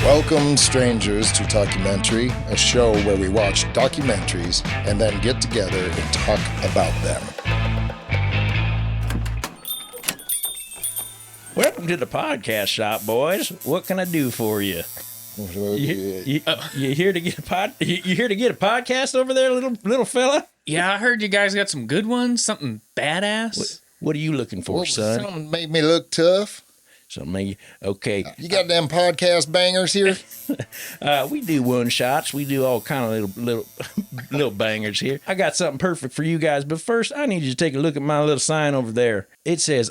Welcome, strangers, to Talkumentary, a show where we watch documentaries and then get together and talk about them. Welcome to the podcast shop, boys. What can I do for you? You here to get a You here to get a podcast over there, little fella? Yeah, I heard you guys got some good ones. Something badass. What are you looking for, son? Something made me look tough. Okay. You got them podcast bangers here? We do one shots. We do all kind of little bangers here. I got something perfect for you guys, but first I need you to take a look at my little sign over there. It says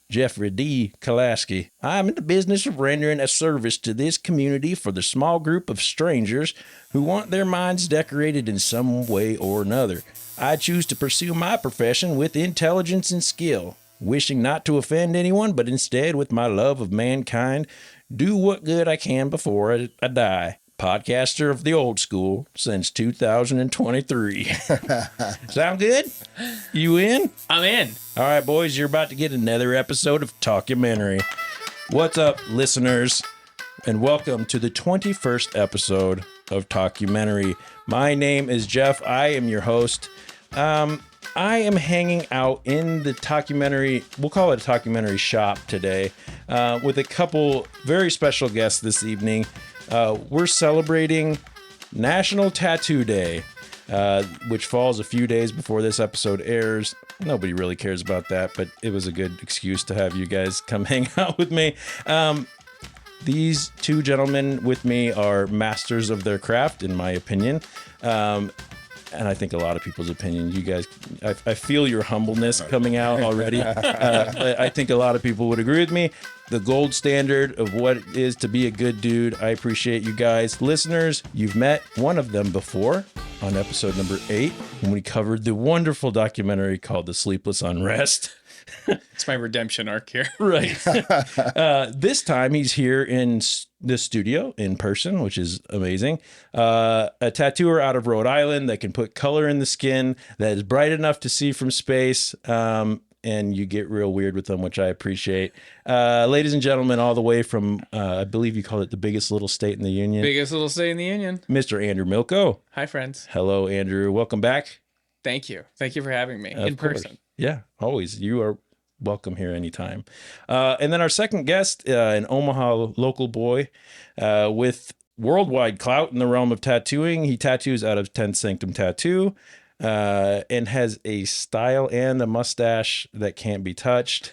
Jeffrey D. Kalaski. I'm in the business of rendering a service to this community for the small group of strangers who want their minds decorated in some way or another. I choose to pursue my profession with intelligence and skill, wishing not to offend anyone, but instead, with my love of mankind, do what good I can before I die. Podcaster of the old school since 2023. Sound good? You in? I'm in. All right, boys, you're about to get another episode of Talkumentary. What's up, listeners? And welcome to the 21st episode of Talkumentary. My name is Jeff. I am your host. I am hanging out in the Talkumentary, we'll call it a Talkumentary shop today, with a couple very special guests this evening. We're celebrating National Tattoo Day, which falls a few days before this episode airs. Nobody really cares about that, but it was a good excuse to have you guys come hang out with me. These two gentlemen with me are masters of their craft, in my opinion. And I think a lot of people's opinion. You guys, I feel your humbleness coming out already. But I think a lot of people would agree with me. The gold standard of what it is to be a good dude. I appreciate you guys. Listeners, you've met one of them before on episode number 8 when we covered the wonderful documentary called The Sleepless Unrest. It's my redemption arc here. Right. This time he's here in the studio in person, which is amazing. A tattooer out of Rhode Island that can put color in the skin, that is bright enough to see from space. And you get real weird with them, which I appreciate. Ladies and gentlemen, all the way from, I believe you called it the biggest little state in the union. Biggest little state in the union. Mr. Andrew Milko. Hi, friends. Hello, Andrew. Welcome back. Thank you. Thank you for having me Of in course. person. Yeah, always. You are welcome here anytime. And then our second guest, an Omaha local boy with worldwide clout in the realm of tattooing. He tattoos out of 10th Sanctum Tattoo and has a style and a mustache that can't be touched.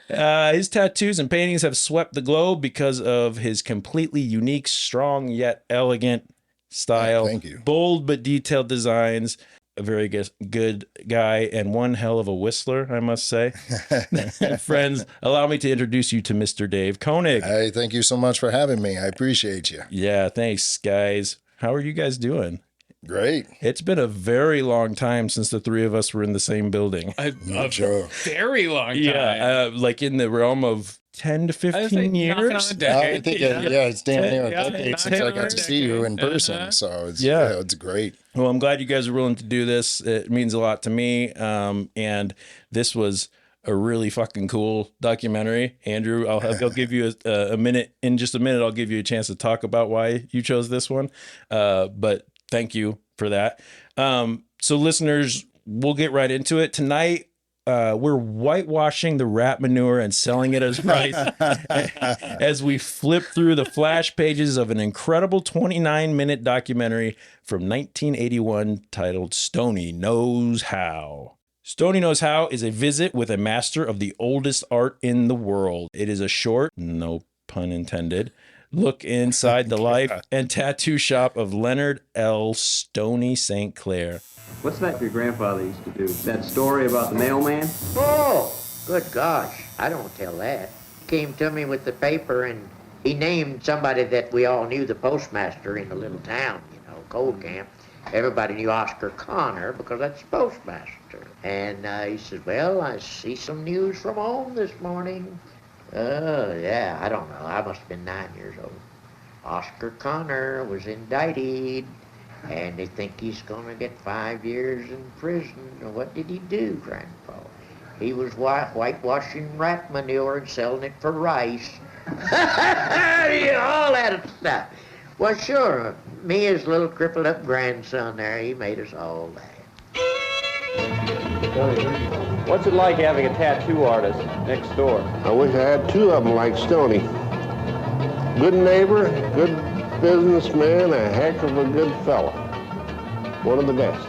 His tattoos and paintings have swept the globe because of his completely unique, strong yet elegant style. Thank you. Bold but detailed designs. A very good guy and one hell of a whistler, I must say. Friends, allow me to introduce you to Mr. Dave Koenig. Hey, thank you so much for having me. I appreciate you. Yeah, thanks, guys. How are you guys doing? Great. It's been a very long time since the three of us were in the same building. A Sure. very long time. Yeah, like in the realm of 10 to 15 years. I think it's damn near a decade since I got to see you in person. So it's great. Well, I'm glad you guys are willing to do this. It means a lot to me. And this was a really fucking cool documentary. Andrew, I'll give you a minute. In just a minute, I'll give you a chance to talk about why you chose this one. But thank you for that. So listeners, we'll get right into it. Tonight, we're whitewashing the rat manure and selling it as rice as we flip through the flash pages of an incredible 29-minute documentary from 1981 titled Stoney Knows How. Stoney Knows How is a visit with a master of the oldest art in the world. It is a short, no pun intended, look inside the life and tattoo shop of Leonard L. Stoney St. Clair. What's that your grandfather used to do? That story about the mailman? Oh, good gosh, I don't tell that. He came to me with the paper and he named somebody that we all knew, the postmaster in the little town, Cold Camp. Everybody knew Oscar Connor because that's the postmaster. And he said, well, I see some news from home this morning. Yeah, I don't know. I must have been 9 years old. Oscar Connor was indicted. And they think he's going to get 5 years in prison. What did he do, Grandpa? He was whitewashing rat manure and selling it for rice. All that stuff. Well, sure. Me, his little crippled up grandson there, he made us all laugh. What's it like having a tattoo artist next door? I wish I had two of them like Stoney. Good neighbor, good businessman, a heck of a good fella. One of the best.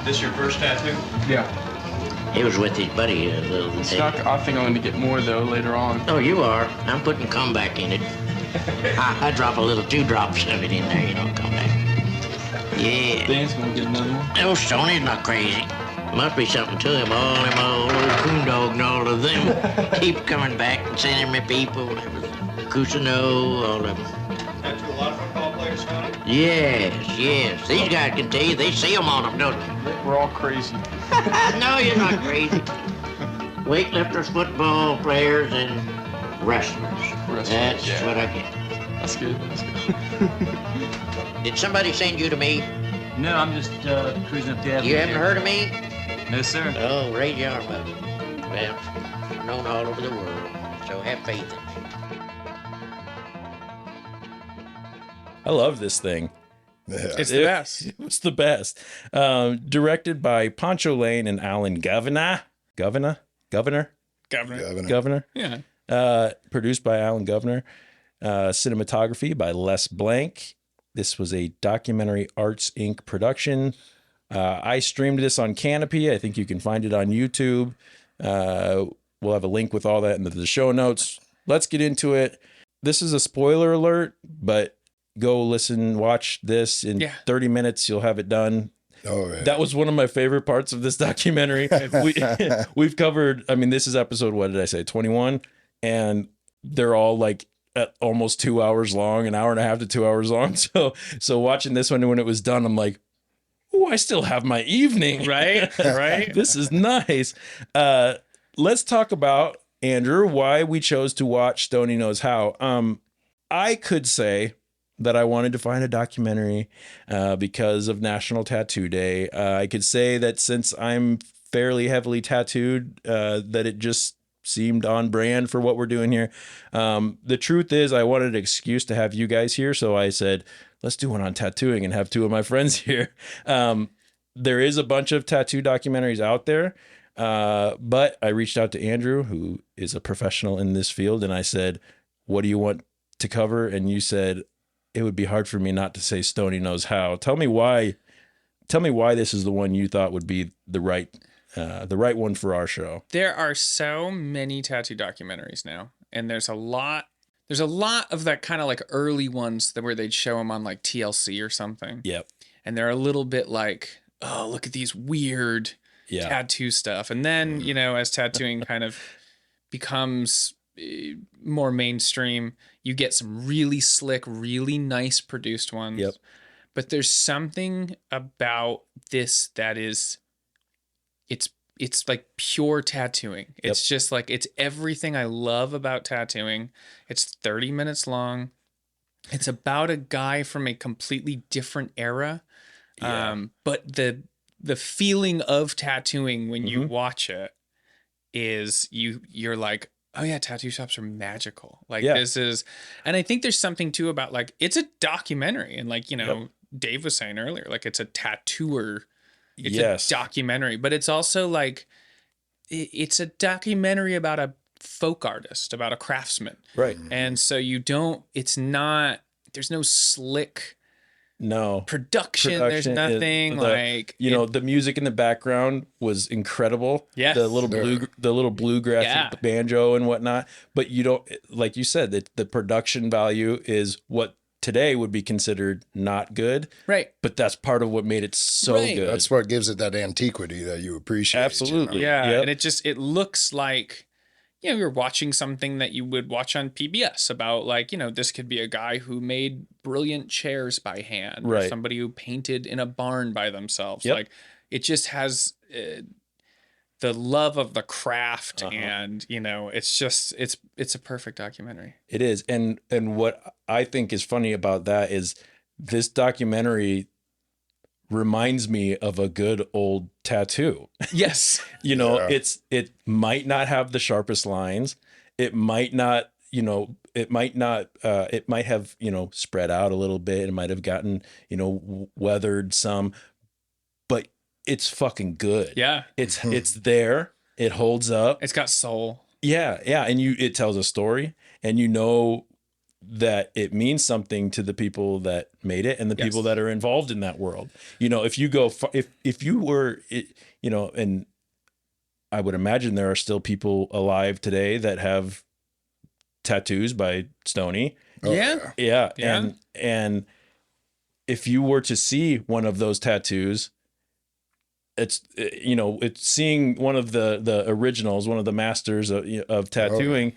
This your first tattoo? Yeah. He was with his buddy. I think I'm going to get more, though, later on. Oh, you are. I'm putting comeback in it. I drop a little 2 drops of it in there, comeback. Yeah. Dan's going to get another one. Oh, Stoney's not crazy. Must be something to him. All them old coon dog and all of them keep coming back and sending me people. Cusino, all of them. Tattoo a lot of football players, Scotty? Yes. These guys can tell you, they see them on them, don't they? We're all crazy. No, you're not crazy. Weightlifters, football players, and wrestlers. That's yeah. what I get. That's good. Did somebody send you to me? No, I'm just cruising up the avenue. You haven't heard of me? No, sir. Oh, raise your arm up. Well, I'm known all over the world, so have faith in me. I love this thing. It's the best. It's the best. Directed by Pancho Lane and Alan Governor. Governor. Yeah. Produced by Alan Governor. Cinematography by Les Blank. This was a Documentary Arts Inc. production. I streamed this on Canopy. I think you can find it on YouTube. We'll have a link with all that in the show notes. Let's get into it. This is a spoiler alert, but go listen, watch this in 30 minutes. You'll have it done. Oh, yeah. That was one of my favorite parts of this documentary. We've covered, this is episode, what did I say, 21? And they're all like at almost 2 hours long, an hour and a half to 2 hours long. So watching this one, when it was done, I'm like, oh, I still have my evening. Right. This is nice. Let's talk about, Andrew, why we chose to watch Stoney Knows How. I could say that I wanted to find a documentary because of National Tattoo Day. I could say that since I'm fairly heavily tattooed, that it just seemed on brand for what we're doing here. The truth is, I wanted an excuse to have you guys here, so I said, let's do one on tattooing and have 2 of my friends here. There is a bunch of tattoo documentaries out there, but I reached out to Andrew, who is a professional in this field, and I said, what do you want to cover? And you said, it would be hard for me not to say Stoney Knows How. Tell me why this is the one you thought would be the right one for our show. There are so many tattoo documentaries now, and there's a lot of that kind of like early ones where they'd show them on like TLC or something. Yep. And they're a little bit like, oh, look at these weird tattoo stuff. And then, as tattooing kind of becomes more mainstream, you get some really slick, really nice produced ones. Yep. But there's something about this that is, it's like pure tattooing. It's just like, it's everything I love about tattooing. It's 30 minutes long. It's about a guy from a completely different era. But the feeling of tattooing when you watch it is you're like, oh yeah, tattoo shops are magical. Like this is, and I think there's something too about like, it's a documentary, and like, Dave was saying earlier, like it's a tattooer. It's a documentary, but it's also like, it's a documentary about a folk artist, about a craftsman. Right. And so there's no slick production. There's nothing the music in the background was incredible. Yeah. The little bluegrass banjo and whatnot. But you don't, like you said, that the production value is what today would be considered not good. Right. But that's part of what made it so good. That's what gives it that antiquity that you appreciate. Absolutely. Yeah. Yep. And it looks like, you're watching something that you would watch on PBS about like, this could be a guy who made brilliant chairs by hand, right, or somebody who painted in a barn by themselves. Yep. Like it just has the love of the craft, and it's a perfect documentary. It is. And what I think is funny about that is this documentary reminds me of a good old tattoo. Yes. It might not have the sharpest lines. it might not, it might have, spread out a little bit. It might have gotten, weathered some, but it's fucking good. Yeah. It's there. It holds up. It's got soul. Yeah. Yeah. And it tells a story, and that it means something to the people that made it and the people that are involved in that world. If you go, if you were, and I would imagine there are still people alive today that have tattoos by Stoney. Oh, Yeah. And if you were to see one of those tattoos, it's seeing one of the originals, one of the masters of tattooing,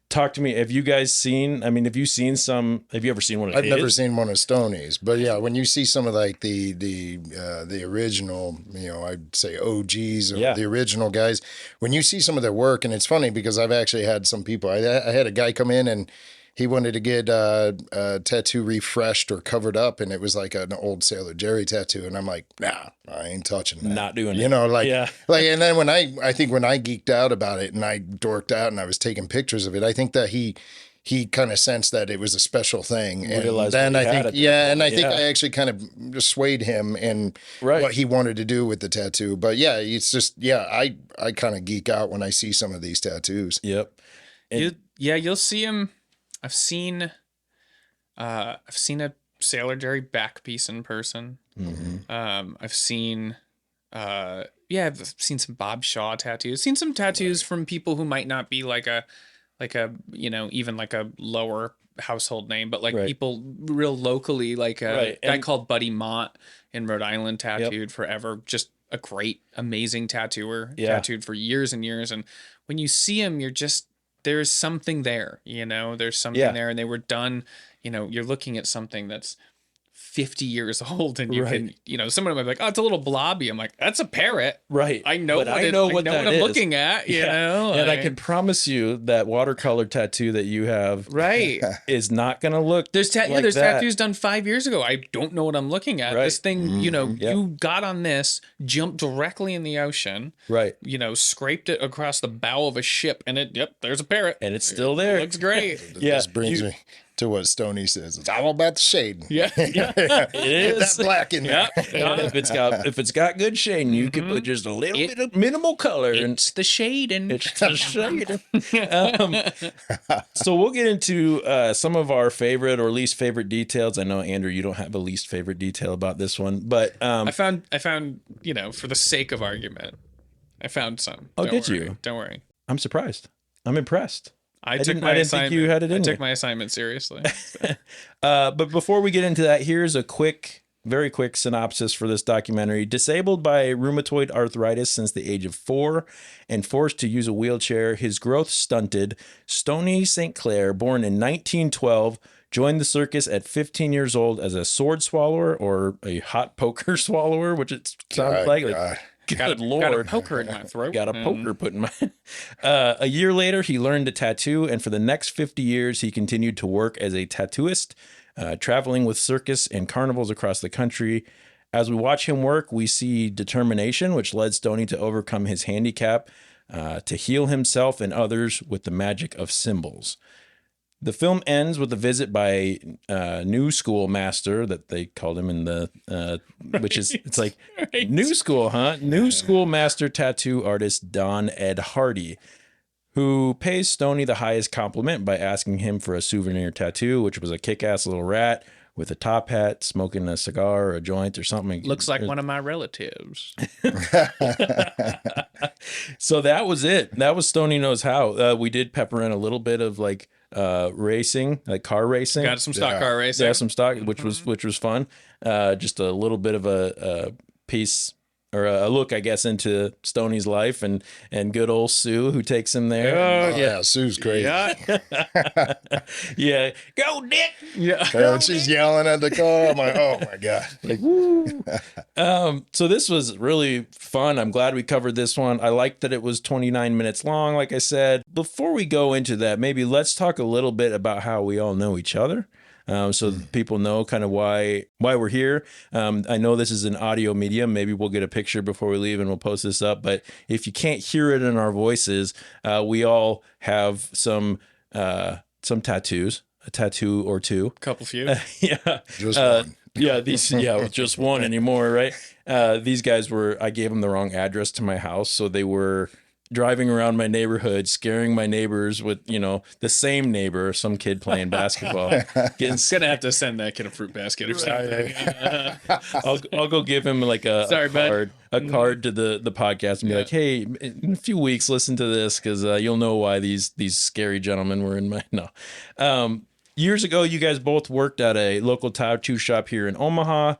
talk to me. Have you guys seen, have you ever seen one of I've his? never seen one of Stoney's, but yeah, when you see some of like the original, I'd say OGs, or the original guys, when you see some of their work, and it's funny because I've actually had some people, I had a guy come in and he wanted to get a tattoo refreshed or covered up, and it was like an old Sailor Jerry tattoo, and I'm like, nah, I ain't touching that. Not doing it. And then when I think when I geeked out about it and I dorked out and I was taking pictures of it, I think that he kind of sensed that it was a special thing, and then I think I actually kind of swayed him in what he wanted to do with the tattoo. But yeah, it's just I kind of geek out when I see some of these tattoos. Yep. You'll see him. I've seen a Sailor Jerry back piece in person. Mm-hmm. I've seen some Bob Shaw tattoos. Seen some tattoos from people who might not be like a even like a lower household name, but like people real locally, like a guy called Buddy Mott in Rhode Island, tattooed forever. Just a great, amazing tattooer, tattooed for years and years. And when you see him, there's something there, there's something there, and they were done, you're looking at something that's 50 years old, and you can, someone might be like, oh, it's a little blobby. I'm like, that's a parrot. Right. I know what I'm looking at, And I can promise you that watercolor tattoo that you have is not going to look there's tattoos done 5 years ago. I don't know what I'm looking at. This thing, you got on this, jumped directly in the ocean, scraped it across the bow of a ship, and there's a parrot. And it's still there. It looks great. This brings me to what Stoney says. It's all about the shade. Yeah. It is. Get that black in there. If it's got good shading, you can put just a little bit of minimal color. It's the shading. It's the shading. So we'll get into some of our favorite or least favorite details. I know, Andrew, you don't have a least favorite detail about this one, but I found for the sake of argument, I found some. Oh, did you? Don't worry. I'm surprised. I'm impressed. I didn't think you had it in. I took my assignment seriously. But before we get into that, here's a very quick synopsis for this documentary. Disabled by rheumatoid arthritis since the age of 4 and forced to use a wheelchair, his growth stunted, Stoney St. Clair, born in 1912, joined the circus at 15 years old as a sword swallower or a hot poker swallower, which it sounds like. Good Lord. Got a poker in my throat. Got a poker put in my... a year later, he learned to tattoo, and for the next 50 years, he continued to work as a tattooist, traveling with circus and carnivals across the country. As we watch him work, we see determination, which led Stoney to overcome his handicap, to heal himself and others with the magic of symbols. The film ends with a visit by new school master that they called him in the, which is, it's like new school, huh? New school master tattoo artist Don Ed Hardy, who pays Stoney the highest compliment by asking him for a souvenir tattoo, which was a kick-ass little rat with a top hat, smoking a cigar or a joint or something. Looks like one of my relatives. So that was it. That was Stoney Knows How. We did pepper in a little bit of like racing, like car racing. Got some stock car racing. Yeah, some stock, which was fun. Just a little bit of a piece or a look, I guess, into Stoney's life and good old Sue who takes him there. Oh, yeah, Sue's crazy. Yeah. Yeah. Go, Dick. Yeah. She's yelling at the car. I'm like, oh my God. Like, woo. So this was really fun. I'm glad we covered this one. I liked that it was 29 minutes long, like I said. Before we go into that, maybe let's talk a little bit about how we all know each other. so people know kind of why we're here. I know this is an audio medium. Maybe we'll get a picture before we leave and we'll post this up. But if you can't hear it in our voices, we all have some tattoos, a tattoo or two. Couple few. Yeah. Just one. Just one anymore, right? These guys I gave them the wrong address to my house. So they were driving around my neighborhood, scaring my neighbors with, the same neighbor, some kid playing basketball. Gonna have to send that kid a fruit basket or something. I'll go give him like a card to the podcast and be like, hey, in a few weeks, listen to this because you'll know why these scary gentlemen were in my Years ago, you guys both worked at a local tattoo shop here in Omaha,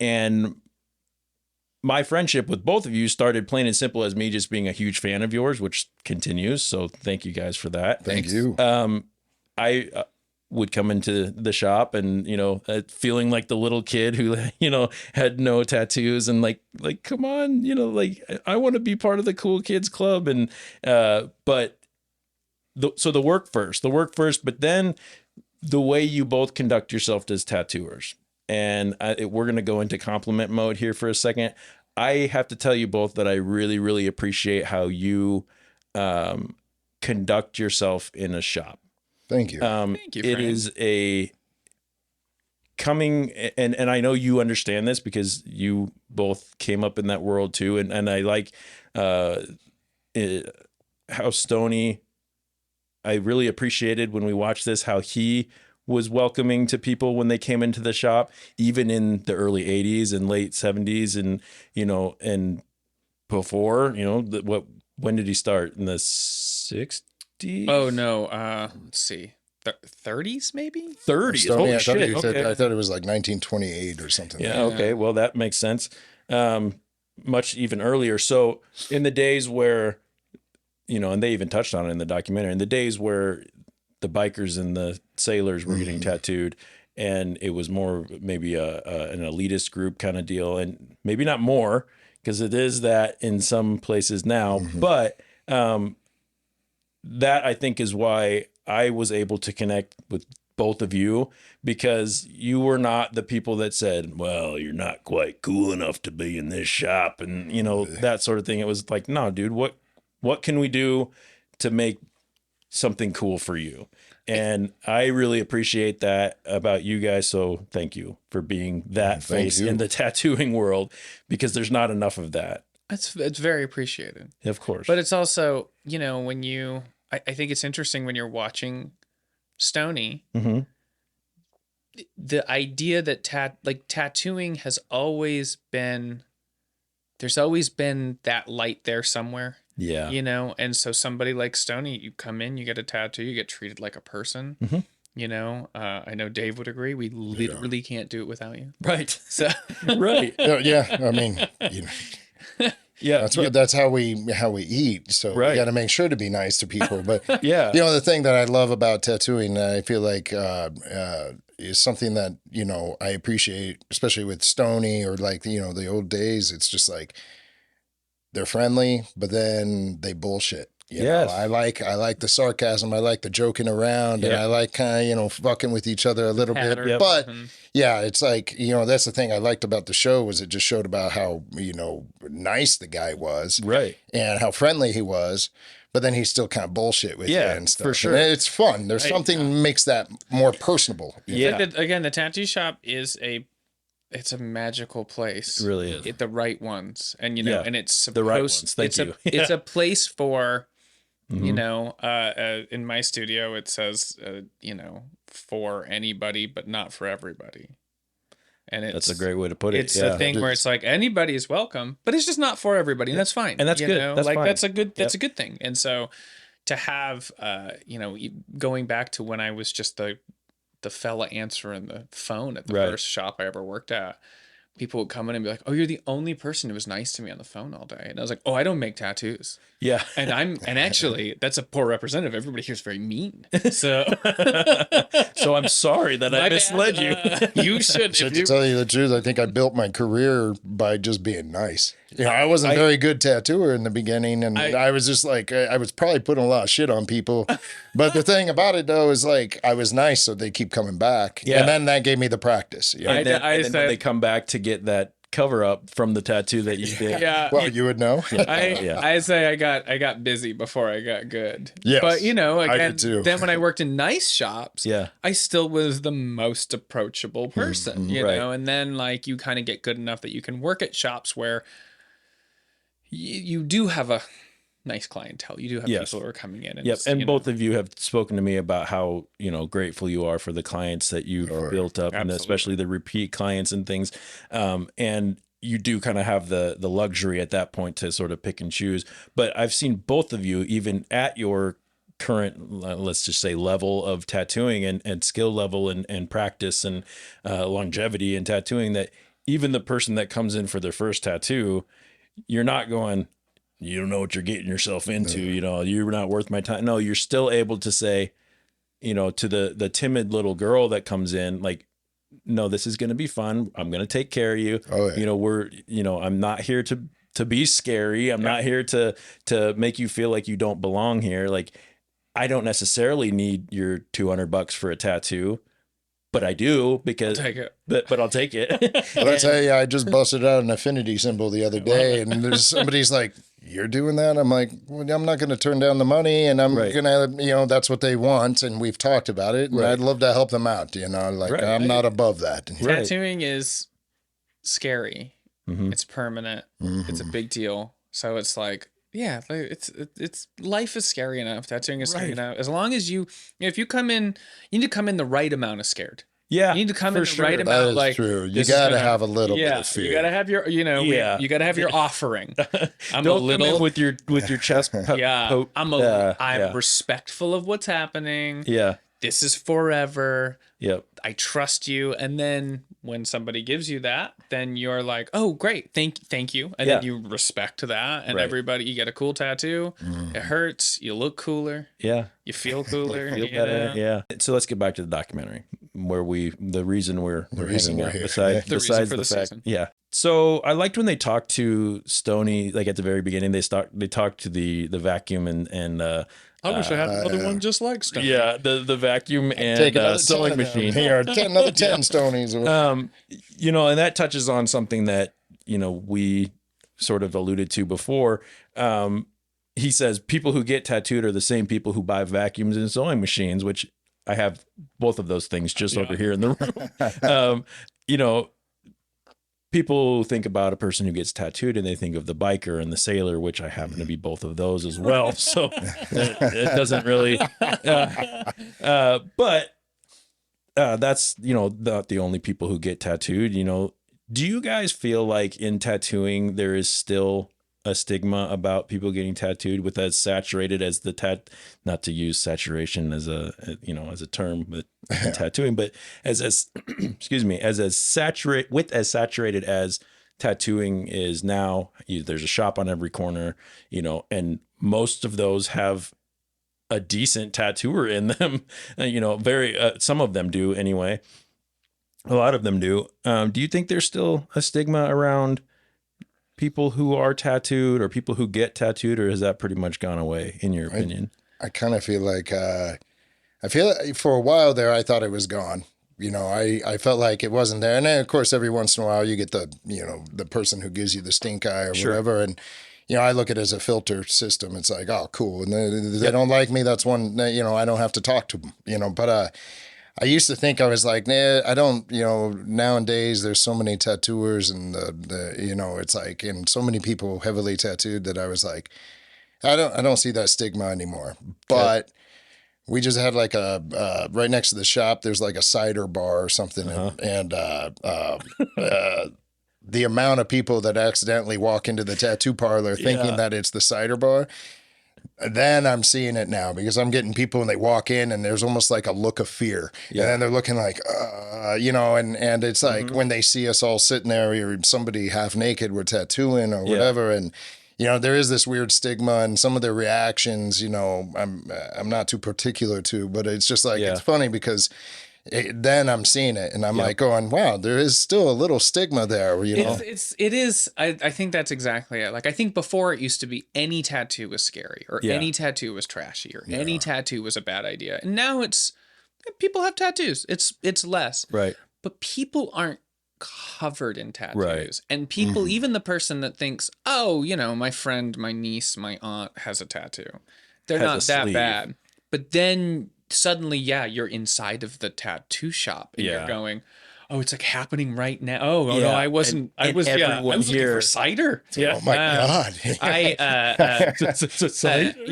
and my friendship with both of you started plain and simple as me just being a huge fan of yours, which continues. So thank you guys for that. Thank you. I would come into the shop and, feeling like the little kid who, had no tattoos and like, come on, I want to be part of the cool kids club. And, so the work first, but then the way you both conduct yourself as tattooers. And we're going to go into compliment mode here for a second. I have to tell you both that I really, really appreciate how you conduct yourself in a shop. Thank you. Thank you, it friend. is and I know you understand this because you both came up in that world too. And I like how Stoney, I really appreciated when we watched this, how he was welcoming to people when they came into the shop, even in the early 80s and late 70s and, and before, when did he start? In the 60s? Oh, no. Let's see. 30s, maybe? 30s. Stoney, Holy I thought shit. I thought it was like 1928 or something. Yeah. Okay. Well, that makes sense. Much even earlier. So in the days where, and they even touched on it in the documentary, in the days where the bikers and the sailors were getting tattooed, and it was more maybe an elitist group kind of deal, and maybe not more because it is that in some places now, but that I think is why I was able to connect with both of you, because you were not the people that said, well, you're not quite cool enough to be in this shop and that sort of thing. It was like, no, dude, what can we do to make something cool for you? And I really appreciate that about you guys. So thank you for being that face in the tattooing world, because there's not enough of that. It's very appreciated. Of course. But it's also, when I think it's interesting when you're watching Stoney, the idea that tattooing has always been, there's always been that light there somewhere. Yeah. And so somebody like Stoney, you come in, you get a tattoo, you get treated like a person. I know Dave would agree. We literally can't do it without you. Right. So right. Yeah. I mean, yeah, that's how we eat. So we got to make sure to be nice to people. But the thing that I love about tattooing, I feel like is something that I appreciate, especially with Stoney or like the old days. It's just like they're friendly, but then they bullshit. You know? I like the sarcasm. I like the joking around, and I like kind of fucking with each other a little bit. But it's like that's the thing I liked about the show, was it just showed about how nice the guy was, right, and how friendly he was. But then he still kind of bullshit with you and stuff. For sure. And it's fun. There's something makes that more personable. Again, the tattoo shop is it's a magical place. It really is. The right ones. And and it's supposed, the right ones. Thank you. It's a place for in my studio it says for anybody but not for everybody. And that's a great way to put it. It's a thing where it's like anybody is welcome, but it's just not for everybody, and that's fine. And that's good. That's fine. That's a good thing. And so to have going back to when I was just the fella answering the phone at the first shop I ever worked at, people would come in and be like, "Oh, you're the only person who was nice to me on the phone all day." And I was like, "Oh, I don't make tattoos." Yeah. And actually that's a poor representative. Everybody here is very mean. So so I'm sorry that I misled you. You should. To tell you the truth, I think I built my career by just being nice. I wasn't very good tattooer in the beginning, and I was just like, I was probably putting a lot of shit on people. But the thing about it though is like I was nice, so they keep coming back. Yeah. And then that gave me the practice. And then when they come back to get that cover up from the tattoo that you did. Yeah. Well, you would know. I say I got busy before I got good. Yes, but I again, did too. then when I worked in nice shops, Yeah. I still was the most approachable person, you right. know. And then like you kind of get good enough that you can work at shops where you do have a nice clientele. You do have people who are coming in. And And both of you have spoken to me about how, grateful you are for the clients that you've built up, and especially the repeat clients and things. And you do kind of have the luxury at that point to sort of pick and choose. But I've seen both of you, even at your current, let's just say, level of tattooing and skill level and practice and longevity in tattooing, that even the person that comes in for their first tattoo, you're not going, you don't know what you're getting yourself into, you're not worth my time. No, you're still able to say, to the timid little girl that comes in, like, no, this is going to be fun. I'm going to take care of you. Oh, yeah. I'm not here to be scary. I'm not here to make you feel like you don't belong here. Like, I don't necessarily need your $200 for a tattoo, but I do because I'll take it. But I'll take it. But I tell you, I just busted out an affinity symbol the other day, and there's somebody's like, "You're doing that?" I'm like, well, "I'm not going to turn down the money, and I'm going to, that's what they want, and we've talked about it, and I'd love to help them out, I'm not above that." Tattooing is scary. It's permanent. It's a big deal. So it's like, yeah, it's life is scary enough. Tattooing is scary enough. As long as if you come in, you need to come in the right amount of scared. Yeah, you need to come in the right amount. That is like, true. You got to have a little bit of fear. You got to have your, you got to have your offering. I'm Don't a little come in with your chest. I'm respectful of what's happening. Yeah, this is forever. Yep. I trust you. And then when somebody gives you that, then you're like, oh, great. Thank you. And then you respect that. And everybody, you get a cool tattoo. It hurts. You look cooler. Yeah. You feel cooler. Feel better. Yeah. So let's get back to the documentary where the reason we're hanging out besides the fact. Season. Yeah. So I liked when they talked to Stoney, like at the very beginning, they talked to the vacuum and I wish I had another one just like Stoney. Yeah, the vacuum and sewing machine. Here, another 10 Stonies. And that touches on something that, we sort of alluded to before. He says people who get tattooed are the same people who buy vacuums and sewing machines, which I have both of those things just over here in the room. People think about a person who gets tattooed and they think of the biker and the sailor, which I happen to be both of those as well. So it doesn't really, but that's, not the only people who get tattooed. Do you guys feel like in tattooing, there is still a stigma about people getting tattooed with as saturated as not to use saturation as a term, but in tattooing, but as excuse me, as saturated as tattooing is now. There's a shop on every corner, and most of those have a decent tattooer in them, very, some of them do anyway. A lot of them do. Do you think there's still a stigma around people who are tattooed or people who get tattooed, or has that pretty much gone away in your opinion? I kind of feel like, for a while there, I thought it was gone. I felt like it wasn't there. And then of course, every once in a while you get the person who gives you the stink eye or whatever. And, I look at it as a filter system. It's like, oh, cool. And they don't like me. That's one, I don't have to talk to them, but, I used to think I was like, nah, I don't, nowadays there's so many tattooers and it's like, and so many people heavily tattooed that I was like, I don't see that stigma anymore. But we just had like right next to the shop, there's like a cider bar or something. And the amount of people that accidentally walk into the tattoo parlor thinking that it's the cider bar. Then I'm seeing it now because I'm getting people and they walk in and there's almost like a look of fear. And then they're looking like, and it's like when they see us all sitting there or somebody half naked with tattooing or whatever. And, there is this weird stigma and some of their reactions, I'm not too particular to, but it's just like, it's funny because then I'm seeing it and I'm like going, wow, there is still a little stigma there, you know? It is. I think that's exactly it. Like, I think before it used to be any tattoo was scary, or any tattoo was trashy, or any tattoo was a bad idea. And now it's, people have tattoos. It's less. Right. But people aren't covered in tattoos. Right. And people, even the person that thinks, oh, you know, my friend, my niece, my aunt has a tattoo. They're not that bad. But then suddenly, you're inside of the tattoo shop and you're going, oh, it's like happening right now. Oh, no, I wasn't. I was looking for cider. Yeah. Oh my God. You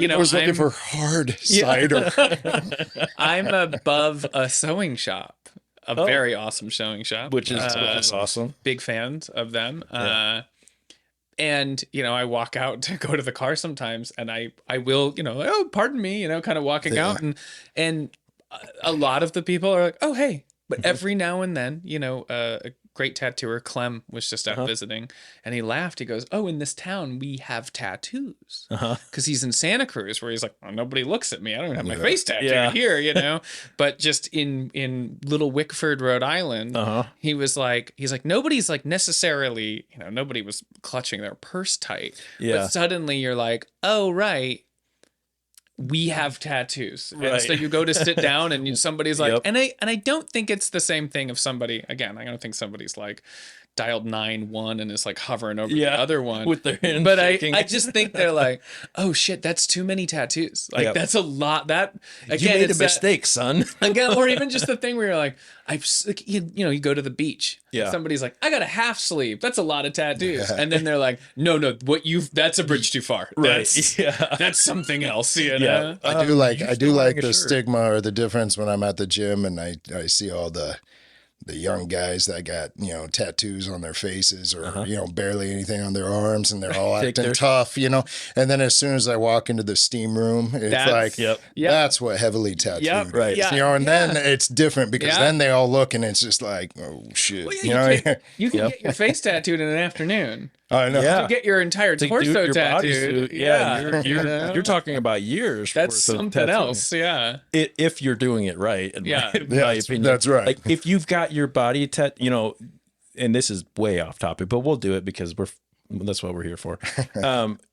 know, I was looking for hard cider. I'm above a sewing shop. A very awesome sewing shop, which is awesome. Big fans of them. And, you know, I walk out to go to the car sometimes, and I will, you know, oh, pardon me, you know, kind of walking out, and a lot of the people are like, oh, hey. But every now and then, you know, a great tattooer, Clem, was just out visiting, and he laughed. He goes, oh, in this town, we have tattoos. Because he's in Santa Cruz, where he's like, oh, nobody looks at me. I don't have my face tattooed here, you know? But just in Little Wickford, Rhode Island, he's like, nobody's like necessarily, you know, nobody was clutching their purse tight. Yeah. But suddenly you're like, oh, right. We have tattoos. Right. And so you go to sit down and somebody's like, and I don't think it's the same thing if somebody, again, I don't think somebody's like dialed 9-1 and is like hovering over the other one with their hand but shaking. I just think they're like, oh shit, that's too many tattoos. Like that's a lot. That again, you made a mistake, son. Again, or even just the thing where you're like, you know, you go to the beach. Yeah. Somebody's like, I got a half sleeve. That's a lot of tattoos. And then they're like, no, that's a bridge too far. Right. That's something else. You know? I do like the stigma or the difference when I'm at the gym and I see all the young guys that got, you know, tattoos on their faces or, you know, barely anything on their arms and they're all acting tough, you know. And then as soon as I walk into the steam room, it's that's what heavily tattooed is, you know, and then it's different because then they all look and it's just like, oh, shit. Well, you can get your face tattooed in an afternoon. I know. To get your entire torso tattooed. You're talking about years. That's something else. Yeah. If you're doing it right. In my opinion. That's right. Like if you've got your body you know, and this is way off topic, but we'll do it because that's what we're here for.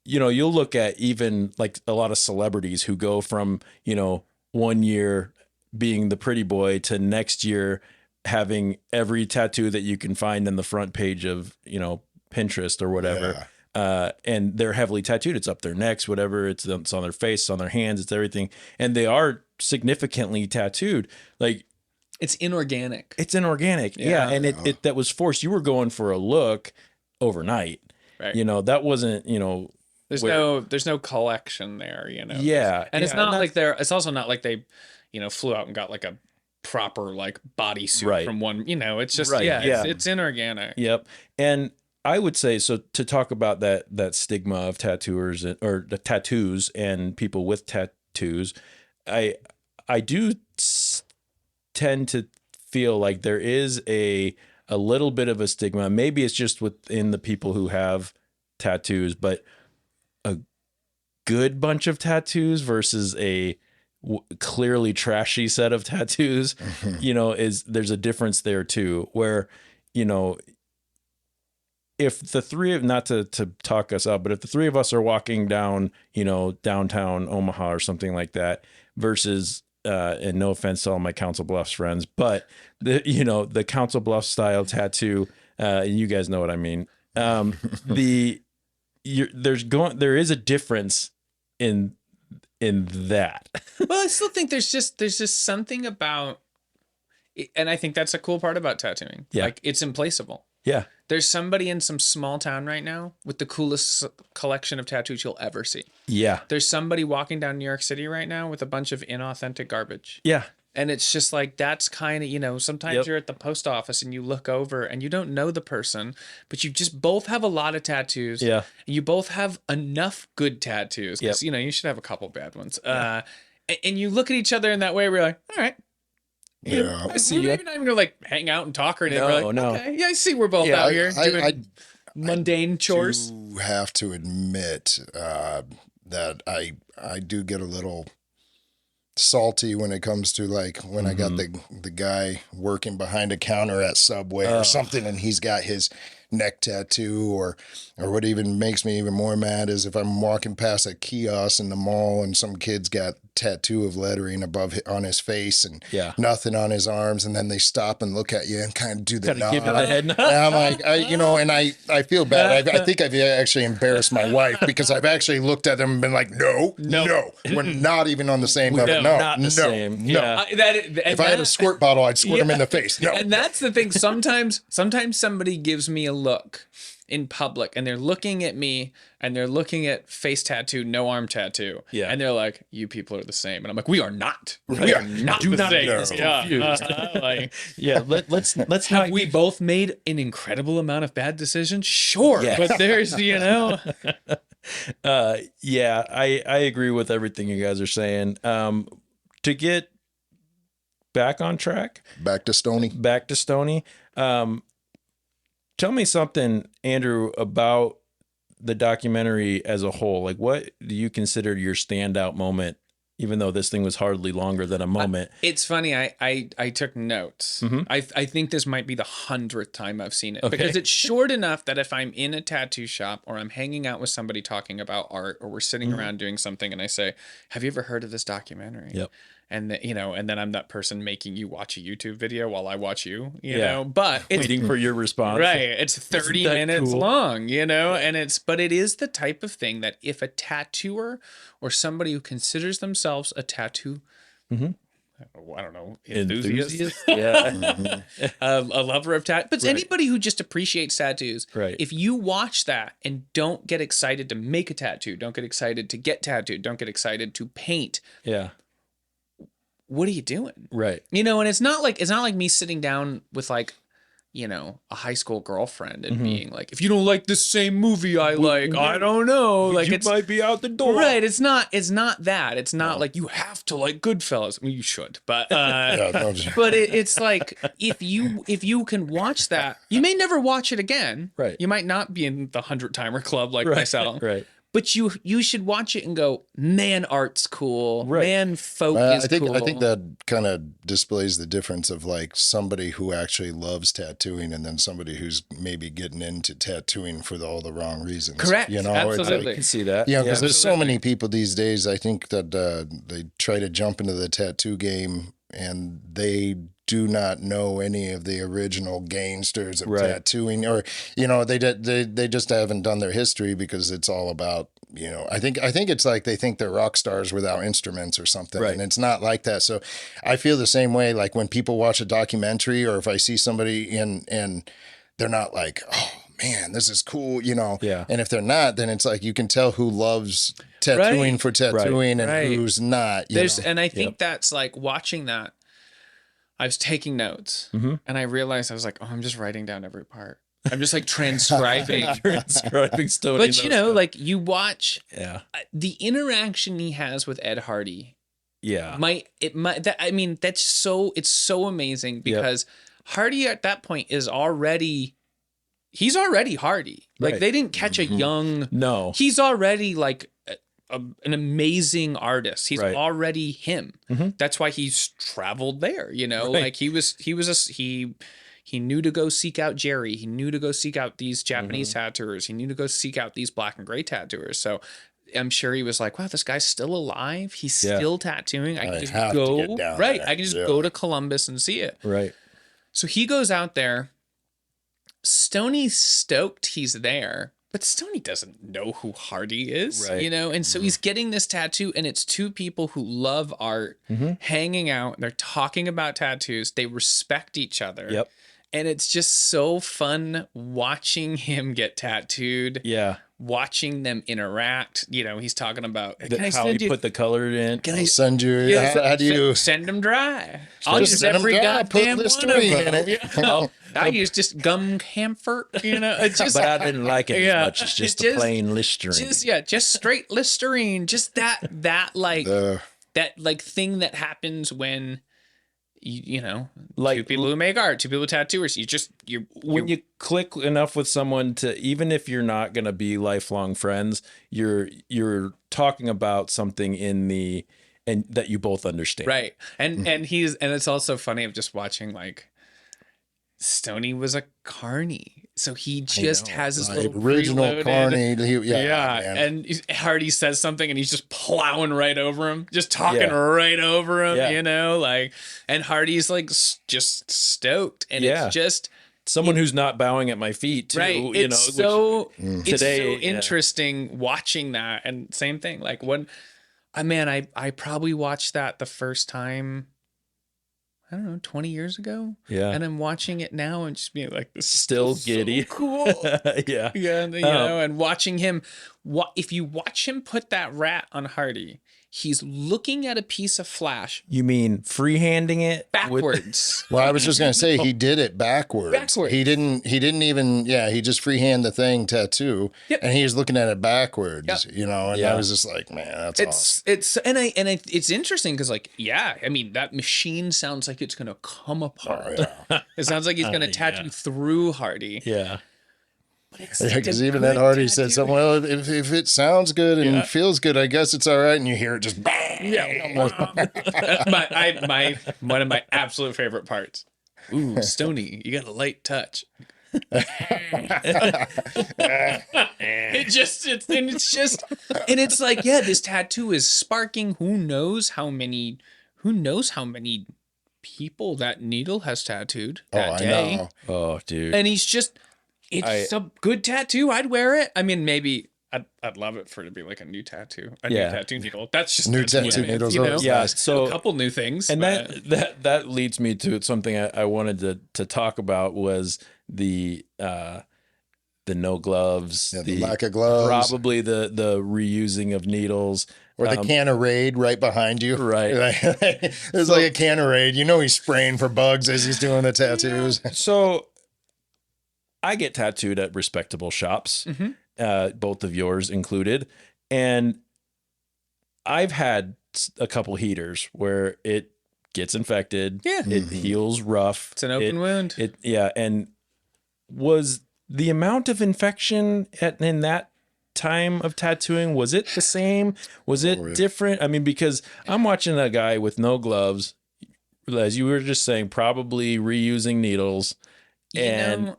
You know, you'll look at even like a lot of celebrities who go from, you know, 1 year being the pretty boy to next year having every tattoo that you can find in the front page of, you know, Pinterest or whatever. And they're heavily tattooed. It's up their necks, whatever. It's on their face, it's on their hands, it's everything. And they are significantly tattooed. Like it's inorganic. Yeah. And it that was forced. You were going for a look overnight. Right. You know, that wasn't, you know, there's no collection there, you know. Yeah. And it's not like it's also not like they, you know, flew out and got like a proper like bodysuit from one, you know, it's just it's inorganic. Yep. And I would say, so to talk about that stigma of tattooers or the tattoos and people with tattoos, I do tend to feel like there is a little bit of a stigma. Maybe it's just within the people who have tattoos, but a good bunch of tattoos versus a clearly trashy set of tattoos, you know, there's a difference there too, where, you know, if the three of, not to talk us up, but if the three of us are walking down, you know, downtown Omaha or something like that versus, and no offense to all my Council Bluffs friends, but the Council Bluffs style tattoo, you guys know what I mean. There is a difference in that. Well, I still think there's just something about, and I think that's a cool part about tattooing. Yeah. Like it's implaceable. Yeah. There's somebody in some small town right now with the coolest collection of tattoos you'll ever see. Yeah. There's somebody walking down New York City right now with a bunch of inauthentic garbage. Yeah. And it's just like, that's kind of, you know, sometimes you're at the post office and you look over and you don't know the person, but you just both have a lot of tattoos. Yeah. And you both have enough good tattoos. Because, you know, you should have a couple bad ones. Yeah. And you look at each other in that way where you're like, all right. Yeah, I see. Maybe not even gonna like hang out and talk or anything. Okay, I see. We're both out here doing mundane chores. You have to admit that I do get a little salty when it comes to like when I got the guy working behind a counter at Subway or something, and he's got his neck tattoo, or what even makes me even more mad is if I'm walking past a kiosk in the mall and some kid's got tattoo of lettering on his face and nothing on his arms, and then they stop and look at you and kind of do the nod. Give you the head nod. And I'm like, I feel bad. I think I've actually embarrassed my wife because I've actually looked at them and been like, no, we're not even on the same level. No, not the same. No. If I had a squirt bottle, I'd squirt him in the face. No. And that's the thing. Sometimes somebody gives me a look in public and they're looking at me and they're looking at face tattoo, no arm tattoo. Yeah. And they're like, you people are the same. And I'm like, we are not. Right. We are not Do the not same. Let's have we both made an incredible amount of bad decisions? Sure. Yeah. But there's, I agree with everything you guys are saying. To get back on track. Back to Stoney. Tell me something, Andrew, about the documentary as a whole. Like, what do you consider your standout moment, even though this thing was hardly longer than a moment? It's funny. I took notes. I think this might be the 100th time I've seen it because it's short enough that if I'm in a tattoo shop or I'm hanging out with somebody talking about art or we're sitting around doing something and I say, have you ever heard of this documentary? Yep. And and then I'm that person making you watch a YouTube video while I watch you, you know, but it's waiting for your response. Right. It's 30 minutes long, and it is the type of thing that if a tattooer or somebody who considers themselves a tattoo, I don't know, enthusiast? Yeah. A lover of tattoos, but anybody who just appreciates tattoos, if you watch that and don't get excited to make a tattoo, don't get excited to get tattooed, don't get excited to paint. Yeah. What are you doing? Right. And it's not like me sitting down with like, a high school girlfriend and being like, if you don't like the same movie I like, I don't know. Like it might be out the door. Right. It's not that. It's not like you have to like Goodfellas. I mean, you should, but but it's like if you can watch that, you may never watch it again. Right. You might not be in the 100-timer club like myself. Right. But you should watch it and go, man, art's cool. Right. Man, folk is cool. I think that kind of displays the difference of like somebody who actually loves tattooing and then somebody who's maybe getting into tattooing for all the wrong reasons. Correct. Absolutely. I can see that. Yeah, because there's so many people these days, I think that they try to jump into the tattoo game and they do not know any of the original gangsters of tattooing, or they just haven't done their history because it's all about I think it's like they think they're rock stars without instruments or something, and it's not like that. So I feel the same way. Like when people watch a documentary, or if I see somebody and they're not like, oh man, this is cool, And if they're not, then it's like you can tell who loves tattooing for tattooing and who's not. And I think that's like watching that. I was taking notes and I realized I was like, oh, I'm just writing down every part. I'm just like transcribing. Stoney. But like you watch the interaction he has with Ed Hardy. Yeah. It's so amazing because Hardy at that point he's already Hardy. Like they didn't catch a young. No. He's already like an amazing artist. He's already him. That's why he's traveled there, like he knew to go seek out Jerry. He knew to go seek out these Japanese tattooers. He knew to go seek out these black and gray tattooers. So I'm sure he was like, wow, this guy's still alive. He's still tattooing. I can just go I can just go to Columbus and see it. Right. So he goes out there. Stoney's stoked he's there. But Stoney doesn't know who Hardy is, And so he's getting this tattoo, and it's two people who love art hanging out. They're talking about tattoos. They respect each other. Yep. And it's just so fun watching him get tattooed. Yeah. Watching them interact. He's talking about how he put the color in. Can I send you? How do you send them dry? I'll use every goddamn one of them. I use just gum camphor, It's just, but I didn't like it as much as just the plain Listerine. Just straight Listerine. Just that thing that happens when like two people who make art, two people tattooers. When you click enough with someone to, even if you're not gonna be lifelong friends, you're talking about something in the and that you both understand. Right. And it's also funny of just watching, like, Stoney was a carny. So he just has his little original preloaded- carny. Yeah. Man. And Hardy says something and he's just plowing right over him, just talking right over him, you know, like, and Hardy's like just stoked. And it's just someone who's not bowing at my feet too, right. you It's know, it's today, so interesting watching that. And same thing, like when, I probably watched that the first time, I don't know, 20 years ago. Yeah. And I'm watching it now and just being like, this is still giddy. so cool. Yeah. Yeah. You know, and watching him, if you watch him put that rat on Hardy, he's looking at a piece of flash. You mean freehanding it backwards? Well, I was just going to say he did it backwards. He didn't even, he just freehand the thing tattoo and he was looking at it backwards, you know, and I was just like, man, that's awesome. It's interesting because, like, I mean, that machine sounds like it's going to come apart. It sounds like he's going to tattoo through Hardy. Yeah. Because even that Hardy said something. Well, if it sounds good and feels good, I guess it's all right. And you hear it just bang. One of my absolute favorite parts. Ooh, Stoney, you got a light touch. It's like, this tattoo is sparking. Who knows how many people that needle has tattooed that day. I know. Oh, dude. And it's a good tattoo. I'd wear it. I mean, maybe I'd love it for it to be like a new tattoo, new tattoo needle. That's just new tattoo needles. You know? Yeah, so a couple new things, and that leads me to something I wanted to talk about was the no gloves, the lack of gloves, probably the reusing of needles. Or the can of Raid right behind you. Right. There's like a can of Raid. You know he's spraying for bugs as he's doing the tattoos. So I get tattooed at respectable shops, both of yours included. And I've had a couple heaters where it gets infected. Yeah. It heals rough. It's an open wound. And was the amount of infection in that time of tattooing, was it the same? Was it different? I mean, because I'm watching a guy with no gloves, as you were just saying, probably reusing needles. And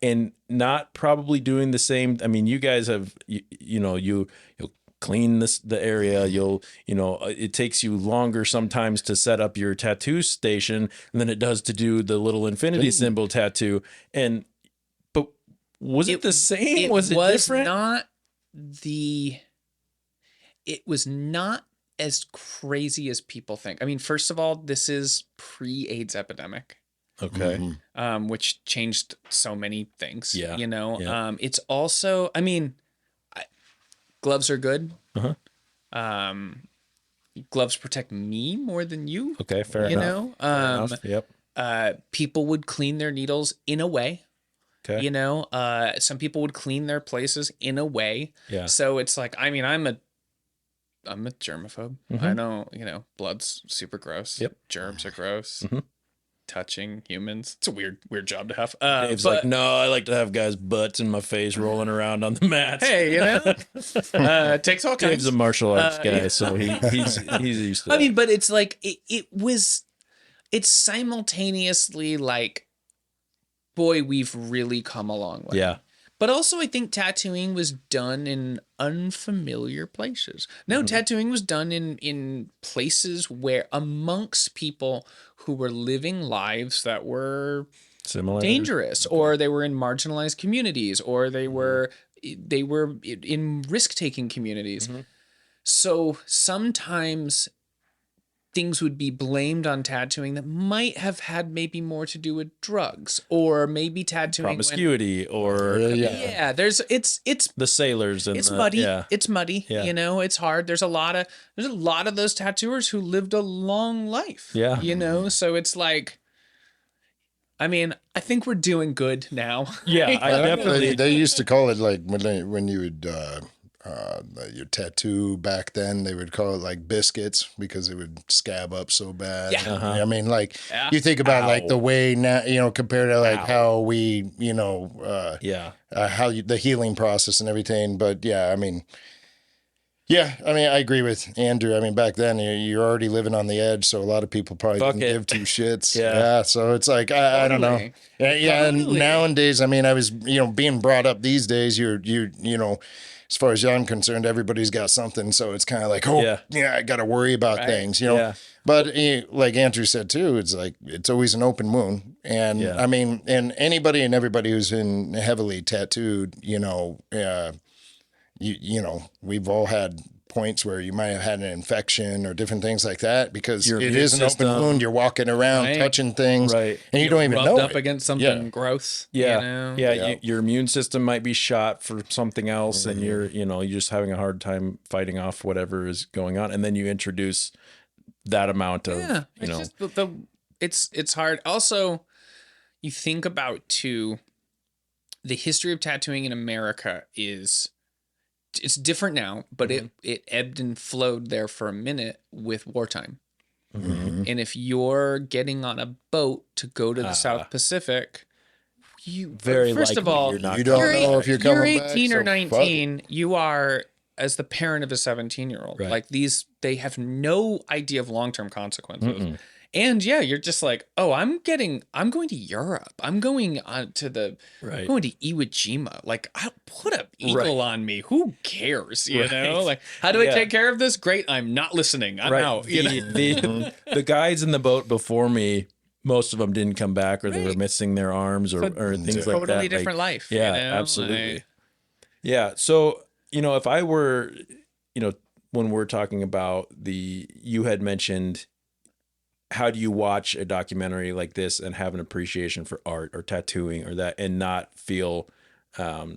and not probably doing the same. I mean, you guys have, you'll clean the area. It takes you longer sometimes to set up your tattoo station than it does to do the little infinity symbol tattoo. But was it the same? Was it different? It was not as crazy as people think. I mean, first of all, this is pre-AIDS epidemic. Okay. Which changed so many things. Yeah. It's also, I mean, gloves are good. Gloves protect me more than you. Okay, fair enough. Yep. People would clean their needles in a way. Okay. Some people would clean their places in a way. Yeah. So it's like, I mean, I'm a germaphobe. I know, blood's super gross. Yep. Germs are gross. Touching humans, it's a weird job to have. Dave's like, no, I like to have guys' butts in my face rolling around on the mats. Hey, it takes all kinds. Dave's a martial arts guy, so he's used to that. I mean, but it's like it's simultaneously like, boy, we've really come a long way. Yeah. But also, I think tattooing was done in unfamiliar places. No, tattooing was done in places where amongst people who were living lives that were similar, dangerous, or they were in marginalized communities, or they were in risk-taking communities. So sometimes things would be blamed on tattooing that might have had maybe more to do with drugs, or maybe tattooing promiscuity, there's the sailors and it's muddy. Yeah. It's muddy. Yeah. It's hard. There's a lot of those tattooers who lived a long life. Yeah. So it's like, I mean, I think we're doing good now. Yeah, I definitely. They used to call it like when you would your tattoo back then, they would call it like biscuits because it would scab up so bad. Yeah. I mean, like you think about like the way now, compared to like how we, how the healing process and everything. But yeah, I mean, Yeah, I mean, I agree with Andrew. I mean, back then you're already living on the edge, so a lot of people probably didn't give two shits. Yeah, so it's like I don't know. Yeah, and nowadays, I mean, I was being brought up these days. You're as far as I'm concerned, everybody's got something, so it's kind of like, I got to worry about things, But like Andrew said too, it's like it's always an open wound, and I mean, and anybody and everybody who's been heavily tattooed, we've all had points where you might have had an infection or different things like that because it is an open wound. You're walking around, touching things, and you don't even know up against something gross. Your immune system might be shot for something else, and you're just having a hard time fighting off whatever is going on, and then you introduce that amount of it's hard. Also, you think about too, the history of tattooing in America it's different now, but it ebbed and flowed there for a minute with wartime. And if you're getting on a boat to go to the South Pacific, first of all, you don't know if you're coming back. 18 or 19, you are, as the parent of a 17-year-old, like they have no idea of long-term consequences. And you're just like, oh, I'm going to Europe. I'm going I'm going to Iwo Jima. Like, I'll put an eagle on me. Who cares? You know, like, how do I take care of this? Great. I'm not listening. I'm out. The guys in the boat before me, most of them didn't come back, or they were missing their arms or things like that. Totally different life. Yeah, absolutely. Yeah. So, if I were, when we're talking about you had mentioned, how do you watch a documentary like this and have an appreciation for art or tattooing or that, and not feel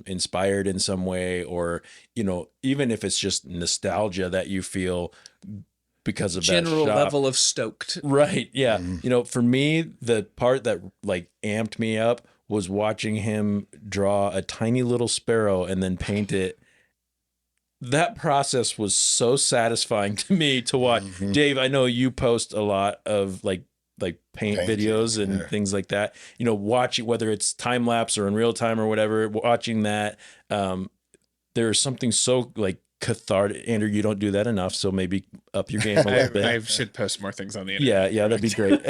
inspired in some way, or even if it's just nostalgia that you feel because of general that level of stoked, right? Yeah. For me, the part that like amped me up was watching him draw a tiny little sparrow and then paint it. That process was so satisfying to me to watch. Dave, I know you post a lot of like paint videos and things like that. Watching, whether it's time lapse or in real time or whatever, watching that, there's something so like cathartic. Andrew, you don't do that enough, so maybe up your game a little bit. I should post more things on the internet. Yeah, that'd be great.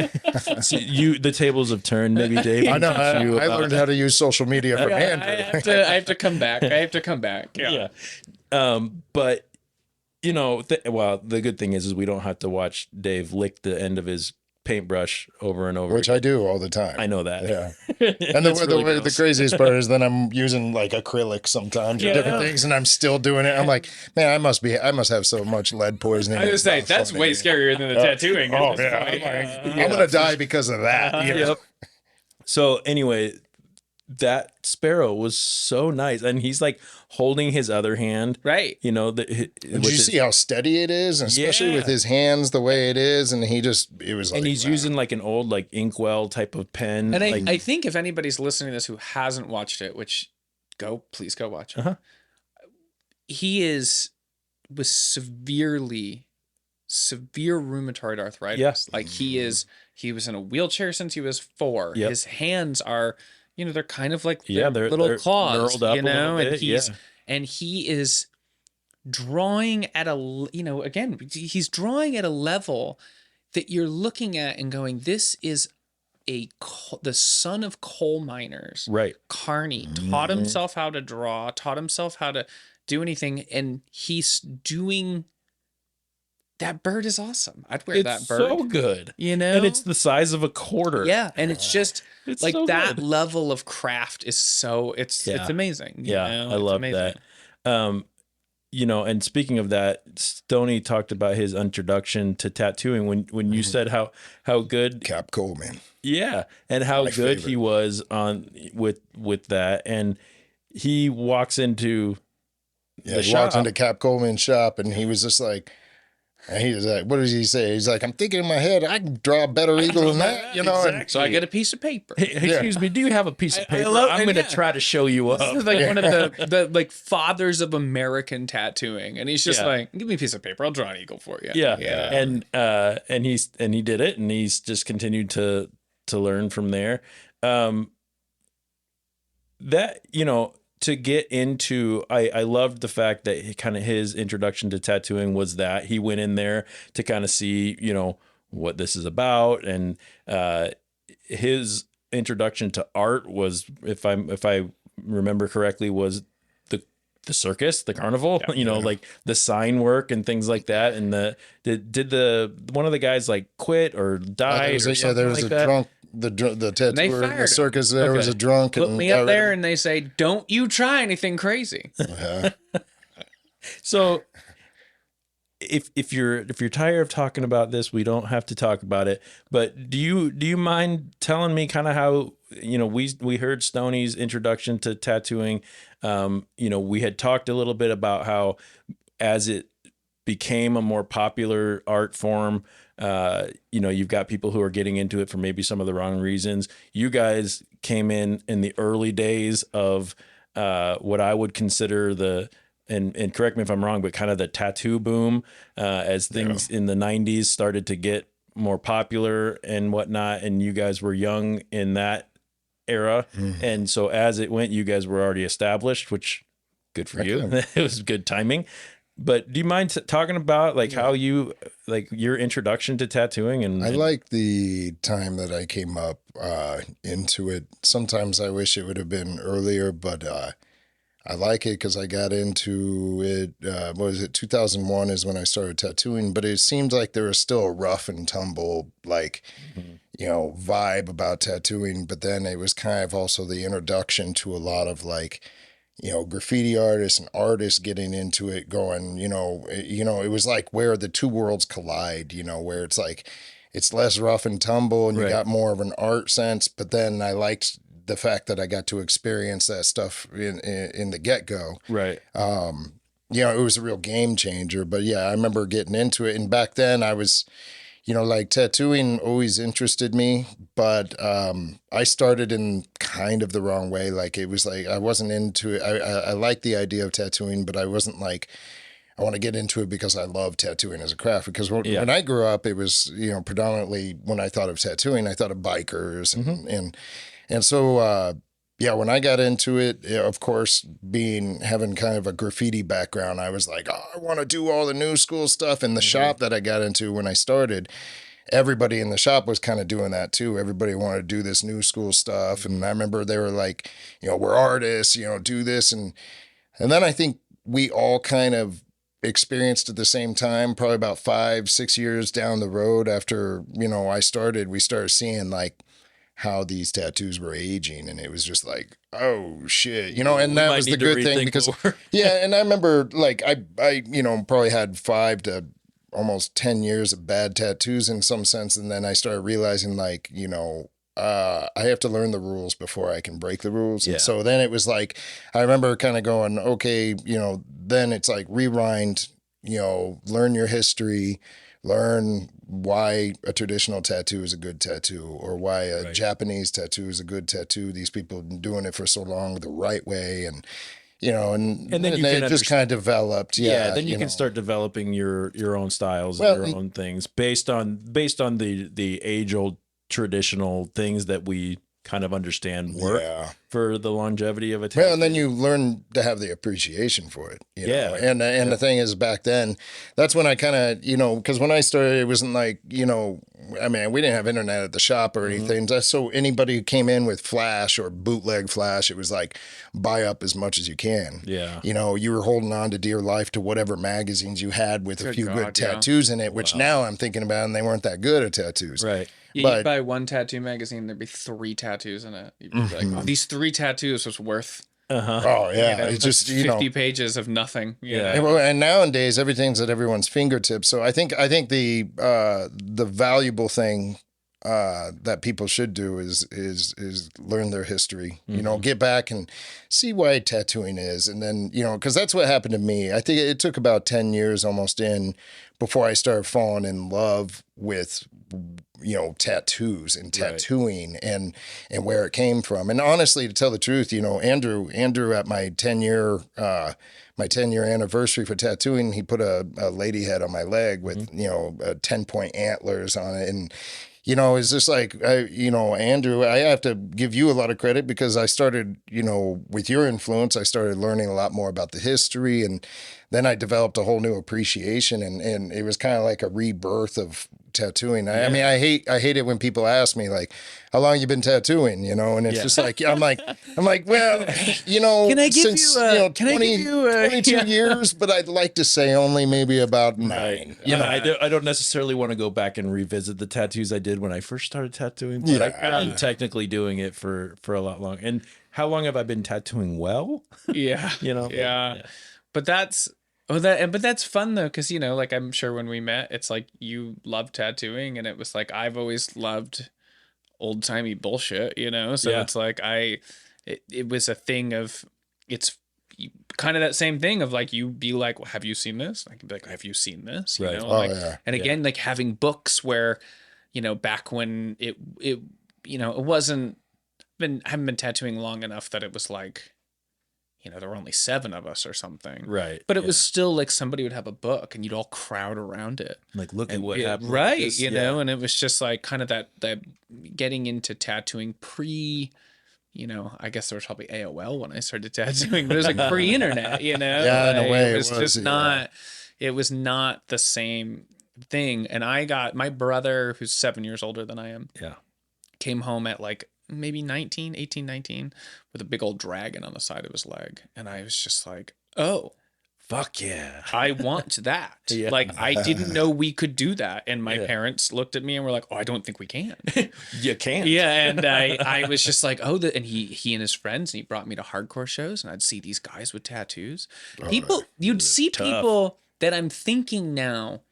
So the tables have turned. Maybe Dave. I know. I learned how to use social media from Andrew. I have to come back. Yeah. But the good thing is we don't have to watch Dave lick the end of his paintbrush over and over, which I do all the time. I know that. Yeah. And the craziest part is then I'm using like acrylic sometimes or different things, and I'm still doing it. I'm like, man, I must have so much lead poisoning. I was gonna say that's way scarier than the tattooing. Oh yeah. I'm gonna die because of that. Yep. So anyway, that sparrow was so nice, and he's like holding his other hand, right? Did you see how steady it is, and especially with his hands the way it is, and it was like, and he's using like an old like inkwell type of pen. And I think if anybody's listening to this who hasn't watched it, which please go watch it. He with severe rheumatoid arthritis. Like he was in a wheelchair since he was 4. His hands are, they're kind of like they're little claws, up and he is drawing at he's drawing at a level that you're looking at and going, this is the son of coal miners, right? Carney taught himself how to draw, taught himself how to do anything, and he's doing. That bird is awesome. I'd wear that bird. So good. And it's the size of a quarter. Yeah. And it's just it's like so that good. level of craft is so it's amazing. I love that. And speaking of that, Stoney talked about his introduction to tattooing when you said how good Cap Coleman. Yeah. And how good favorite. He was on with that. And he walks into walks into Cap Coleman's shop, and he was just like, and he was like, what does he say? He's like, I'm thinking in my head, I can draw a better eagle than that, Exactly. So I get a piece of paper. Hey, excuse me, do you have a piece of paper? I'm going to try to show you up. This is like one of the like fathers of American tattooing, and he's just like, give me a piece of paper, I'll draw an eagle for you. Yeah. And he did it, and he's just continued to learn from there. That to get into, I loved the fact that his introduction to tattooing was that he went in there to kind of see, what this is about. And his introduction to art was, if I remember correctly, was the circus, the carnival, like the sign work and things like that. And did one of the guys like quit or died or something there was like a that? drunk. The tattooer in the circus there was a drunk. Put me up there and they say, don't you try anything crazy. So if you're tired of talking about this, we don't have to talk about it. But do you mind telling me kind of how, we heard Stoney's introduction to tattooing. We had talked a little bit about how as it became a more popular art form, you've got people who are getting into it for maybe some of the wrong reasons. You guys came in the early days of what I would consider and correct me if I'm wrong, but kind of the tattoo boom, as things in the 90s started to get more popular and whatnot. And you guys were young in that era. And so as it went, you guys were already established, which good for you. It was good timing. But do you mind talking about how you, your introduction to tattooing? And I like the time that I came up into it. Sometimes I wish it would have been earlier, but I like it because I got into it. 2001 is when I started tattooing, but it seemed like there was still a rough and tumble, vibe about tattooing. But then it was kind of also the introduction to a lot of graffiti artists and artists getting into it, going, it was like where the two worlds collide, where it's like, it's less rough and tumble and you got more of an art sense. But then I liked the fact that I got to experience that stuff in the get-go. Right. It was a real game changer. But yeah, I remember getting into it. And back then I was, tattooing always interested me, but I started in kind of the wrong way. It was I wasn't into it. I liked the idea of tattooing, but I wasn't I want to get into it because I love tattooing as a craft. Because when I grew up, it was, predominantly when I thought of tattooing, I thought of bikers and so, when I got into it, of course, having kind of a graffiti background, I was like, I want to do all the new school stuff. In the shop that I got into when I started, everybody in the shop was kind of doing that too. Everybody wanted to do this new school stuff. And I remember they were like, we're artists, do this. And then I think we all kind of experienced at the same time, probably about 5-6 years down the road after, I started, we started seeing how these tattoos were aging, and it was just oh shit, and that was the good thing because and I remember I probably had 5 to almost 10 years of bad tattoos in some sense, and then I started realizing I have to learn the rules before I can break the rules. And so then it was I remember kind of going, okay, then it's rewind, learn your history, learn why a traditional tattoo is a good tattoo, or why a Japanese tattoo is a good tattoo. These people have been doing it for so long the right way, and and then it just kind of developed. Then you can start developing your own styles, and your own things based on the age old traditional things that we kind of understand work for the longevity of a tattoo. Well, and then you learn to have the appreciation for it. And the thing is, back then, that's when I kind of, because when I started, it wasn't we didn't have internet at the shop or anything. So anybody who came in with Flash or bootleg Flash, it was buy up as much as you can. Yeah. You were holding on to dear life to whatever magazines you had with a few good tattoos in it, which now I'm thinking about, and they weren't that good at tattoos. Right. You'd buy one tattoo magazine, there'd be 3 tattoos in it. You'd be like, these 3 tattoos was worth. Oh yeah, it's just 50 pages of nothing. And nowadays everything's at everyone's fingertips. So I think the valuable thing that people should do is learn their history. Get back and see why tattooing is, and then because that's what happened to me. I think it took about 10 years almost before I started falling in love with tattoos and tattooing and where it came from. And honestly, to tell the truth, Andrew at my 10-year anniversary for tattooing, he put a lady head on my leg with 10-point antlers on it, and it's just like, Andrew, I have to give you a lot of credit because I started, with your influence, I started learning a lot more about the history, and then I developed a whole new appreciation, and it was kind of like a rebirth of tattooing. I mean, I hate it when people ask me like, how long you been tattooing, and it's just like, I'm like, well, can I give since, you, 22 years, but I'd like to say only maybe about 9. I don't necessarily want to go back and revisit the tattoos I did when I first started tattooing, but I've been technically doing it for a lot long. And how long have I been tattooing well? Yeah. Yeah. But that's fun though, because like I'm sure when we met, it's like you love tattooing, and it was like I've always loved old timey bullshit, So it's like it was a thing of it's kind of that same thing of like you be like, well, have you seen this? I can be like, have you seen this? Right. And again, like having books where back when it wasn't I haven't been tattooing long enough that it was like. There were only 7 of us or something. Right. But it was still like somebody would have a book and you'd all crowd around it. Like, look at what happened. Right. And it was just like kind of that getting into tattooing I guess there was probably AOL when I started tattooing, but it was like pre-internet, Yeah, in a way it was just not, it was not the same thing. And I got my brother, who's 7 years older than I am. Yeah. Came home at like maybe 19 with a big old dragon on the side of his leg. And I was just like, oh, fuck yeah. I want that. Yeah. Like, I didn't know we could do that. And my parents looked at me and were like, oh, I don't think we can. You can't. Yeah. And I was just like, oh, and he and his friends, and he brought me to hardcore shows, and I'd see these guys with tattoos. You'd see people that I'm thinking now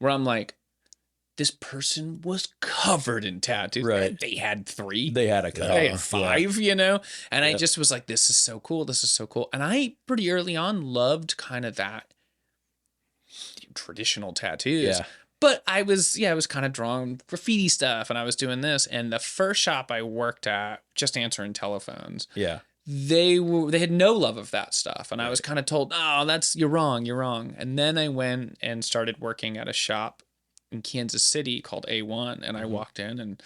where I'm like, this person was covered in tattoos. Right. They had 3. They had a couple. They had 5, And I just was like, this is so cool. This is so cool. And I pretty early on loved kind of that traditional tattoos. Yeah. But I was kind of drawing graffiti stuff, and I was doing this. And the first shop I worked at, just answering telephones. Yeah. They had no love of that stuff. And I was kind of told, oh, you're wrong. And then I went and started working at a shop in Kansas City called A1, and I walked in, and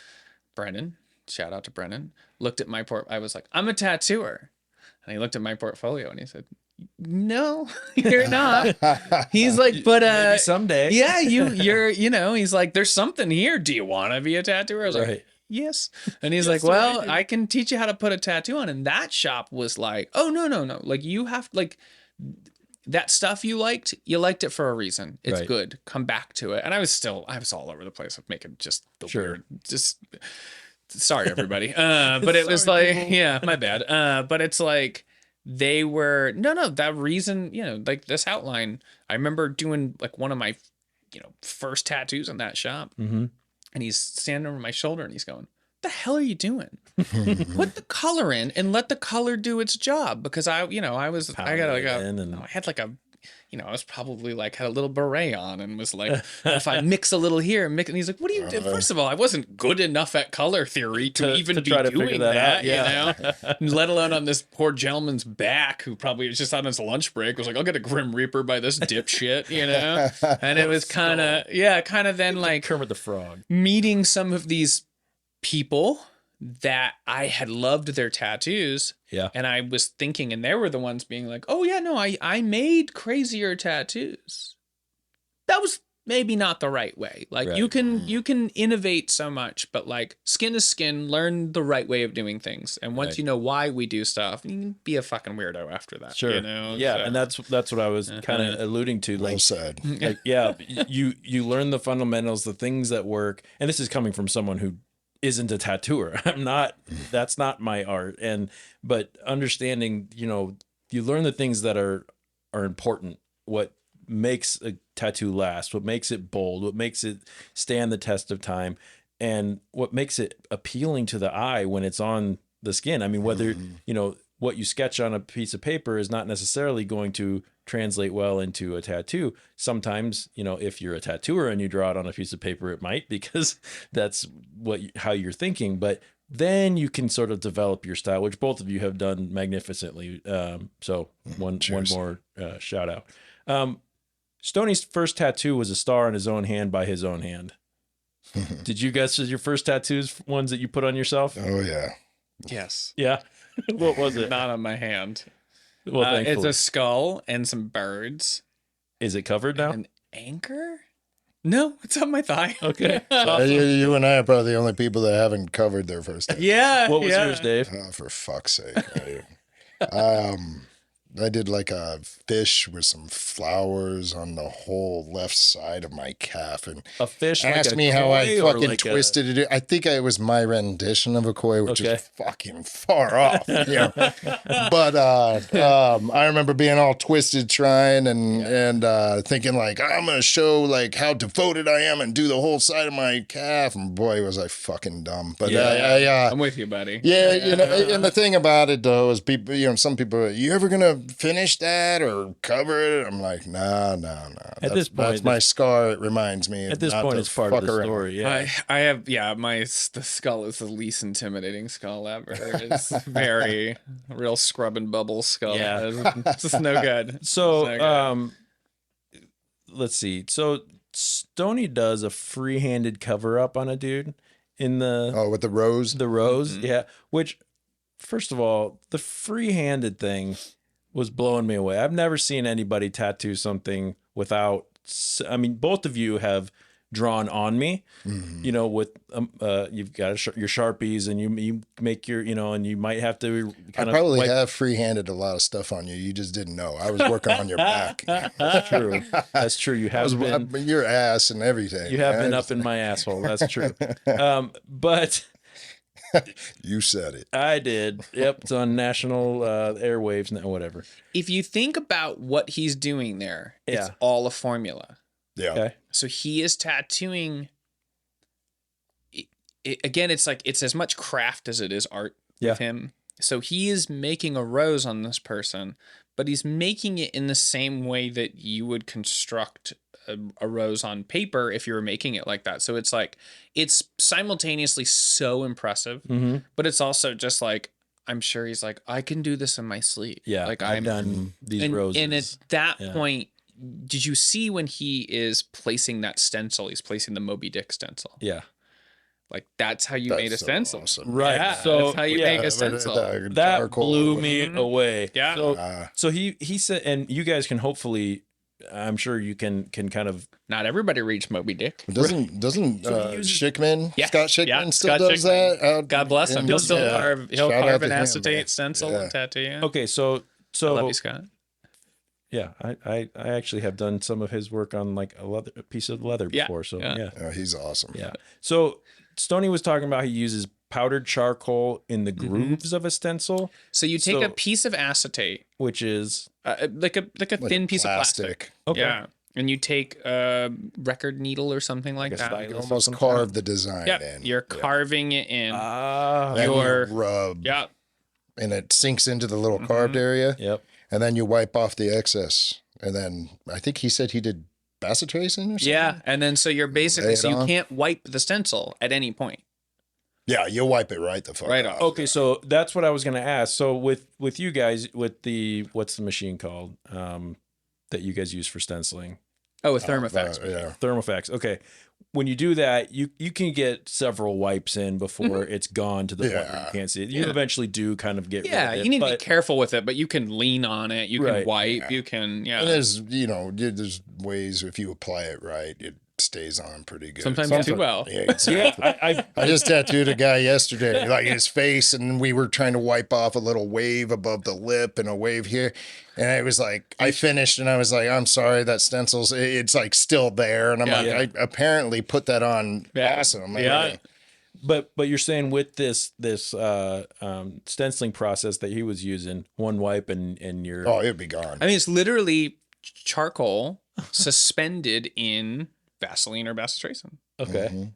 Brennan, shout out to Brennan, looked at my I was like, I'm a tattooer. And he looked at my portfolio and he said, no, you're not. He's like, but maybe someday. Yeah, you're he's like, there's something here. Do you want to be a tattooer? I was like, yes. And he's like, well, I can teach you how to put a tattoo on. And that shop was like, oh, no. Like, you have like that stuff you liked it for a reason. It's good. Come back to it. And I was all over the place of making just the weird, just sorry, everybody. But it was like, people. Yeah, my bad. But it's like, they were, that reason, like this outline, I remember doing like one of my, first tattoos in that shop. Mm-hmm. And he's standing over my shoulder and he's going, the hell are you doing? Put the color in and let the color do its job. Because I was probably like had a little beret on and was like, if I mix a little here and he's like, what do you do? First of all, I wasn't good enough at color theory to even be doing that, let alone on this poor gentleman's back who probably was just on his lunch break was like, I'll get a Grim Reaper by this dipshit, and it was kind of then like Kermit the Frog meeting some of these people that I had loved their tattoos. Yeah. And I was thinking, and they were the ones being like, oh yeah, no, I made crazier tattoos. That was maybe not the right way. Like you can innovate so much, but like skin is skin, learn the right way of doing things. And once you know why we do stuff, you can be a fucking weirdo after that. Sure. Yeah. So. And that's what I was kind of alluding to. Like, well said. Like, yeah, you learn the fundamentals, the things that work. And this is coming from someone who isn't a tattooer. That's not my art. But understanding, you learn the things that are important, what makes a tattoo last, what makes it bold, what makes it stand the test of time, and what makes it appealing to the eye when it's on the skin. I mean, whether, what you sketch on a piece of paper is not necessarily going to translate well into a tattoo. Sometimes, if you're a tattooer and you draw it on a piece of paper, it might, because that's how you're thinking. But then you can sort of develop your style, which both of you have done magnificently. So one more shout out. Stoney's first tattoo was a star on his own hand by his own hand. Did you guess your first tattoos ones that you put on yourself? Oh yeah. Yes. Yeah. What was it? Not on my hand. Well, It's thankfully. a skull and some birds. Is it covered now? An anchor? No, it's on my thigh. Okay. You and I are probably the only people that haven't covered their first tattoo. Yeah. What was yeah. yours, Dave? Oh, for fuck's sake. I did like a fish with some flowers on the whole left side of my calf, and A fish like asked a me how I koi or fucking like a- twisted it. I think it was my rendition of a koi, which Okay. is fucking far off. But I remember being all twisted trying and thinking like I'm gonna show like how devoted I am and do the whole side of my calf, and boy was I fucking dumb. But I'm with you, buddy. yeah, and the thing about it though is people, some people are, you ever gonna finish that or cover it? I'm like, no. At this point, that's my scar. It reminds me. At this not point, to it's part of fuck the around. story. Yeah. I have the skull is the least intimidating skull ever. It's very real scrub and bubble skull. Yeah. It's just no good. So, It's no let's see. So Stoney does a free-handed cover-up on a dude in the With the rose. rose. Yeah. Which, first of all, the free-handed thing was blowing me away. I've never seen anybody tattoo something without. I mean, both of you have drawn on me. With you've got your Sharpies, and you make your, and you might have to I kind of probably have free-handed a lot of stuff on you. You just didn't know. I was working on your back. That's true. That's true. You have been. Your ass and everything. You have been up in my asshole. That's true. But You said it. I did. Yep. It's on national airwaves now, whatever. If you think about what he's doing there, it's Yeah. all a formula. Yeah. Okay. So he is tattooing. Again, it's like it's as much craft as it is art Yeah. with him. So he is making a rose on this person, but he's making it in the same way that you would construct a rose on paper if you were making it like that. So it's like it's simultaneously so impressive, but it's also just like I'm sure he's like I can do this in my sleep. Yeah. like I've done these roses. And at that Yeah. point, did you see when he is placing that stencil? He's placing the Moby Dick stencil. Yeah. Like that's how you made a so stencil, awesome. Right. Yeah, So that's how you make a stencil. That Charcoal. blew me away. Yeah. So he said, and you guys can hopefully, I'm sure you can kind of. Not everybody reads Moby Dick. Doesn't Schickman, Yeah. Scott Schickman Yeah, still Scott does Schickman. that? God bless him. He'll still carve. He'll Shout out carve to an him, acetate man. stencil Yeah. and tattoo you. Okay. So I love you, Scott. yeah, I actually have done some of his work on like a piece of leather Yeah. before. So Yeah. yeah. He's awesome. Yeah. So Stoney was talking about he uses powdered charcoal in the grooves of a stencil, So you take So- a piece of acetate, which is like a thin piece of plastic. okay. Yeah. And you take a record needle or something like Like a that. stylus. You almost carve the design Yeah. in. You're carving it in. Then your- you rub. Yeah. And it sinks into the little carved area. Yep. And then you wipe off the excess. And then I think he said he did bacitracin or something. Yeah. And then so you're basically, Lay it so you on. can't wipe the stencil at any point. Yeah, you'll wipe it right the fuck Right off. off. Okay, so that's what I was gonna ask. So with you guys, with the what's the machine called that you guys use for stenciling? Oh, a thermofax. Yeah. Thermofax. Okay. When you do that, you can get several wipes in before it's gone to the point where you can't see it. You eventually do kind of get rid Yeah, of it, you need to be but- careful with it, but you can lean on it. You can Right. wipe. You can, yeah. And there's ways if you apply it right, it stays on pretty good. Sometimes too well. Yeah, exactly. Yeah, I just tattooed a guy yesterday, like his face, and we were trying to wipe off a little wave above the lip and a wave here. And it was like, I finished and I was like, I'm sorry, that stencil's, it's like still there. And I'm Yeah. like, I apparently put that on. Yeah. Awesome. Yeah. But you're saying with this stenciling process that he was using, one wipe and you're Oh, it'd be gone. I mean, it's literally charcoal suspended in Vaseline or bacitracin. okay.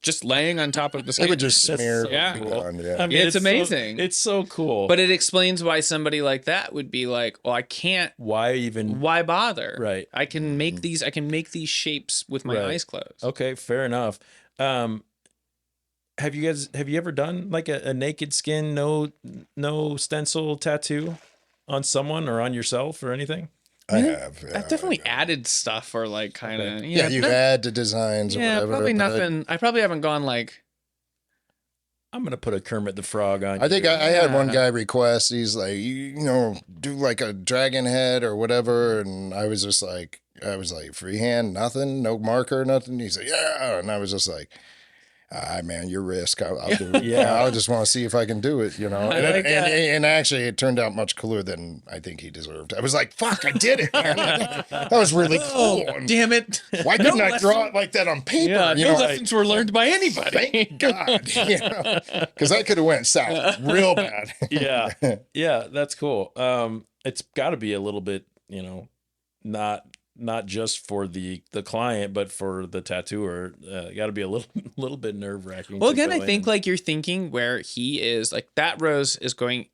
Just laying on top of the It skin. would just smear. Yeah. it'd be gone, yeah. I mean, It's amazing. it's so cool. But it explains why somebody like that would be like, well, I can't. why Bother? Right. I can make these. I can make these shapes with my Right. eyes closed. Okay, fair enough. Have you ever done like a naked skin, no stencil tattoo on someone or on yourself or anything? I have. I've definitely added stuff or like kind of. Yeah, you add the designs or whatever. Probably nothing. I probably haven't gone like. I'm gonna put a Kermit the Frog on. I think I had one guy request. He's like, you know, do like a dragon head or whatever, and I was like, freehand, nothing, no marker, nothing. He's like, yeah, and I was just like, man, your risk. I'll do it. Yeah, I just want to see if I can do it, you know. And actually, it turned out much cooler than I think he deserved. I was like, fuck, I did it, man. That was really cool. Oh, damn it. Why couldn't I draw it like that on paper? Yeah, you no know, lessons were learned by anybody. Thank God. Because that could have went south real bad. Yeah, that's cool. It's got to be a little bit, you know, not just for the client, but for the tattooer. Got to be a little bit nerve wracking. Well, again, I think like you're thinking where he is, like that rose is going.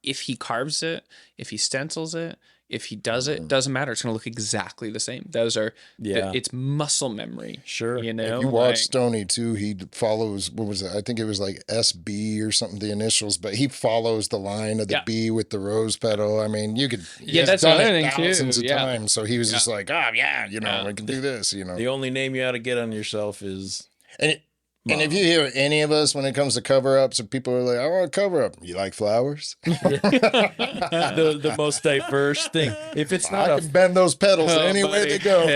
If he carves it, if he stencils it, if he does it, doesn't matter. It's going to look exactly the same. Those are, it's muscle memory. Sure. You know, if you watch Stoney too, he follows, what was it? I think it was like SB or something, the initials, but he follows the line of the B with the rose petal. I mean, you could, that's done another it thing thousands too. of times. So he was just like, you know, I can do this, you know. The only name you ought to get on yourself is And if you hear any of us when it comes to cover-ups, and people are like, I want a cover-up. You like flowers? the most diverse thing. If it's not, I can bend those petals any way they go.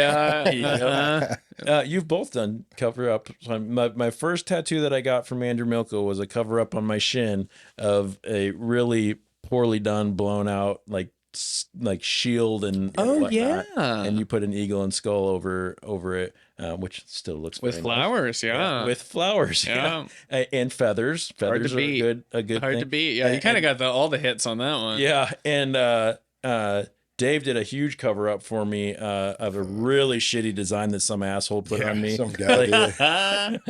You've both done cover-up. My first tattoo that I got from Andrew Milko was a cover-up on my shin of a really poorly done, blown out, like shield and whatnot. And you put an eagle and skull over it, which still looks with very flowers, nice. With flowers, and feathers. Feathers are a good hard thing. to beat. Yeah, you kind of got all the hits on that one. Yeah, and Dave did a huge cover up for me of a really shitty design that some asshole put on me. Some guy did.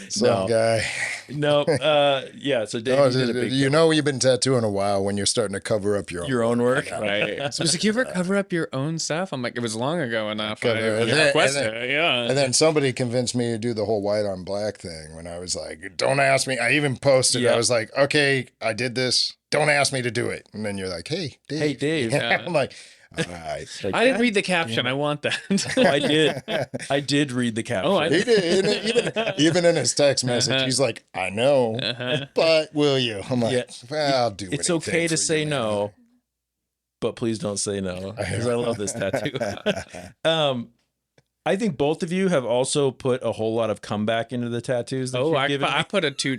Some guy. No, so Dave did a big you've been tattooing a while when you're starting to cover up your own work. Right. So was like, you ever cover up your own stuff? I'm like, it was long ago enough. And then somebody convinced me to do the whole white on black thing when I was like, don't ask me. I even posted, I was like, okay, I did this. Don't ask me to do it. And then you're like, hey, Dave. Hey, Dave. I'm like, all right. I didn't read the caption. I want that. I did read the caption. Oh, I did. Even in his text message, he's like, I know, but will you? I'm like, well, I'll do it. It's okay to say no, but please don't say no, because I love this tattoo. I think both of you have also put a whole lot of comeback into the tattoos. I put a two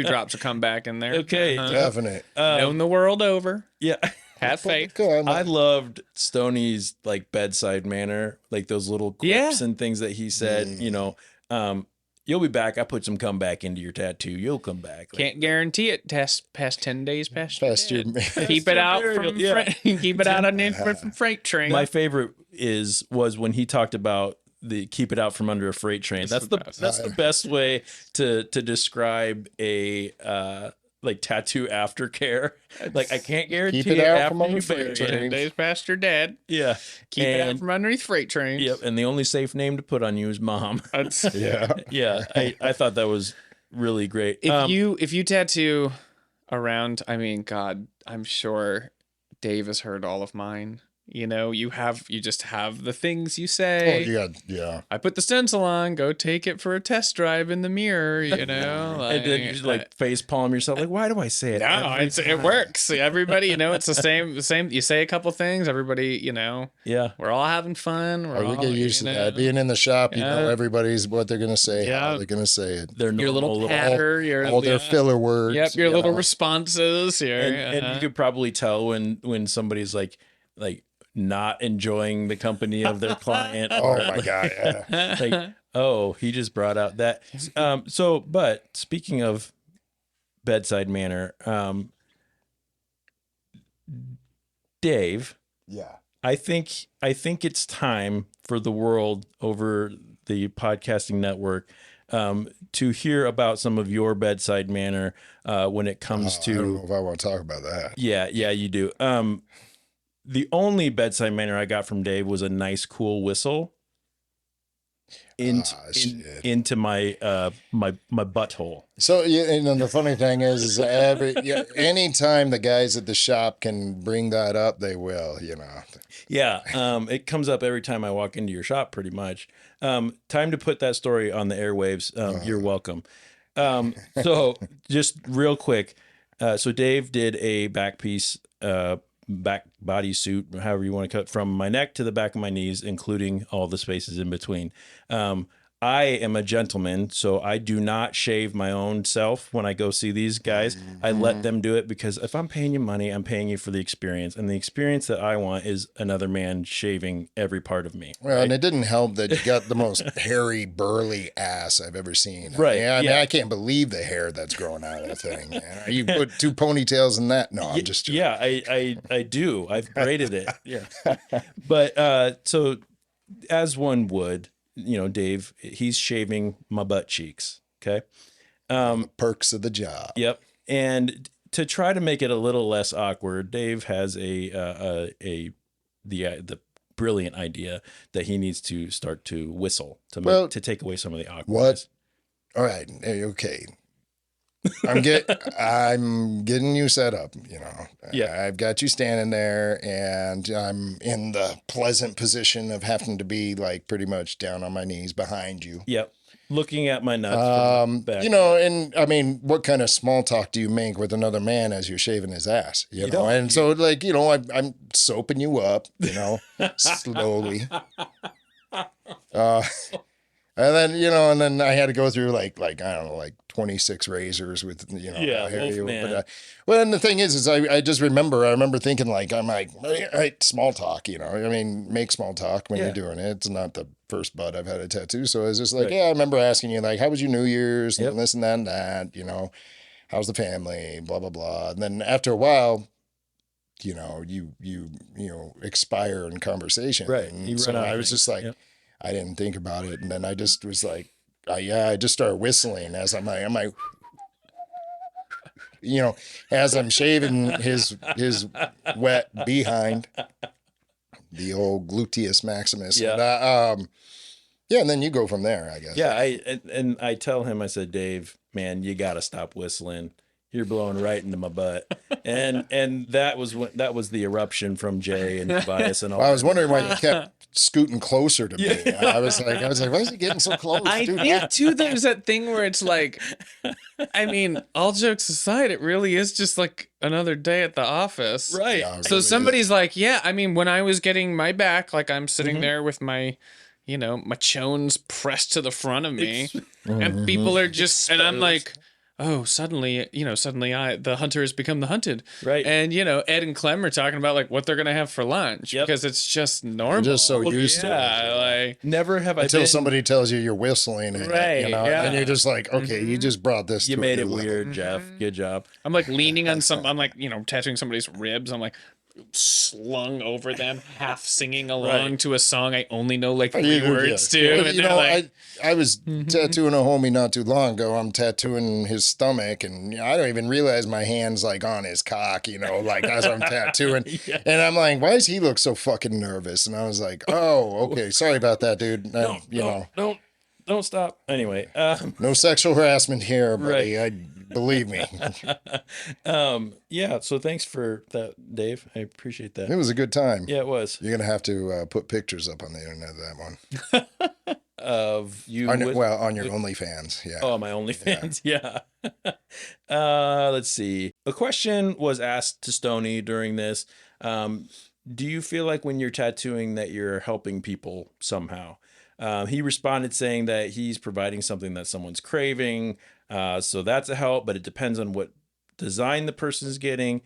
drops of comeback in there. Okay, definite. Known the world over. Yeah. Have faith. I loved Stoney's like bedside manner, like those little quips and things that he said. You know, you'll be back. I put some comeback into your tattoo. You'll come back. Can't guarantee it. Past 10 days past your keep it out from keep it out from freight train. My favorite was when he talked about the keep it out from under a freight train. That's the best way to describe a like tattoo aftercare. Like, I can't guarantee keep it out from under freight train. 10 days past your dad. Yeah. Keep it out from underneath freight trains. Yep. And the only safe name to put on you is Mom. Yeah. Yeah. I thought that was really great. If you tattoo around, I mean, God, I'm sure Dave has heard all of mine. You know, you just have the things you say. I put the stencil on, go take it for a test drive in the mirror, you know. And then you just like face palm yourself. Like, why do I say it? No, it works. Everybody, you know, it's the same. You say a couple things, everybody, you know. Yeah. We're all having fun. We get used to that. Being in the shop, you know everybody's what they're going to say, how they're going to say it. Their your little patter, all their filler words. Yep, your little responses. And you could probably tell when somebody's like not enjoying the company of their client. Oh my God. Yeah. Like, oh, he just brought out that. But speaking of bedside manner, Dave. Yeah. I think it's time for the world over the podcasting network to hear about some of your bedside manner when it comes to. I don't know if I want to talk about that. Yeah, you do. The only bedside manner I got from Dave was a nice, cool whistle. into my my butthole. So the funny thing is anytime the guys at the shop can bring that up, they will. Yeah, it comes up every time I walk into your shop, pretty much. Time to put that story on the airwaves. You're welcome. So just real quick, so Dave did a back piece, back body suit, however you want to cut, from my neck to the back of my knees, including all the spaces in between. I am a gentleman, so I do not shave my own self when I go see these guys. I let them do it because if I'm paying you money, I'm paying you for the experience. And the experience that I want is another man shaving every part of me. Well, right? And it didn't help that you got the most hairy, burly ass I've ever seen. Right. I mean, I can't believe the hair that's growing out of the thing. Man. You put 2 ponytails in that? No, I'm just joking. Yeah, I do. I've braided it. Yeah. But so as one would, Dave, he's shaving my butt cheeks. Okay. The perks of the job. Yep. And to try to make it a little less awkward, Dave has the brilliant idea that he needs to start to whistle to take away some of the awkwardness. What? All right. Okay. I'm getting you set up, Yeah. I've got you standing there and I'm in the pleasant position of having to be like pretty much down on my knees behind you. Yep. Looking at my nuts. Back. And I mean, what kind of small talk do you make with another man as you're shaving his ass? And so like, I'm soaping you up, slowly. And then, and then I had to go through like, I don't know, like 26 razors with, hair. But, and the thing is I just remember thinking I'm like, right, small talk, make small talk when you're doing it. It's not the first butt I've had a tattoo. So it's just like, I remember asking you like, how was your New Year's and this and that and that, how's the family, blah, blah, blah. And then after a while, you expire in conversation. Right. And so I was just like, I didn't think about it. And then I just was like, I just started whistling as I'm like, as I'm shaving his wet behind, the old gluteus maximus. Yeah. And then you go from there, I guess. Yeah. I tell him, I said, Dave, man, you got to stop whistling. You're blowing right into my butt. And that was the eruption from Jay and Tobias and all. I was wondering why you kept scooting closer to me. I was like, why is he getting so close? I think too, there's that thing where it's like, I mean, all jokes aside, it really is just like another day at the office. Right. Yeah, so somebody's like, when I was getting my back, like I'm sitting there with my, my chones pressed to the front of me and people are just, and I'm like, oh, suddenly the hunter has become the hunted. Right. And, Ed and Clem are talking about like what they're going to have for lunch because it's just normal. I'm just so used to it. Like never have I until somebody tells you you're whistling. And, and you're just like, okay, you just brought this. You made it weird, Jeff. Good job. I'm like leaning on I'm like, tattooing somebody's ribs. I'm like slung over them, half singing along to a song I only know like 3 words to. And I was tattooing a homie not too long ago. I'm tattooing his stomach, and I don't even realize my hand's like on his cock, like as I'm tattooing. And I'm like, why does he look so fucking nervous? And I was like, oh, okay, sorry about that, dude. Don't stop. Anyway, no sexual harassment here, buddy. Believe me. So thanks for that, Dave. I appreciate that. It was a good time. Yeah, it was. You're gonna have to put pictures up on the internet of that one. Of you on your OnlyFans. Yeah. Oh, my OnlyFans. Yeah. Let's see. A question was asked to Stoney during this. Do you feel like when you're tattooing that you're helping people somehow? He responded saying that he's providing something that someone's craving. So that's a help, but it depends on what design the person is getting.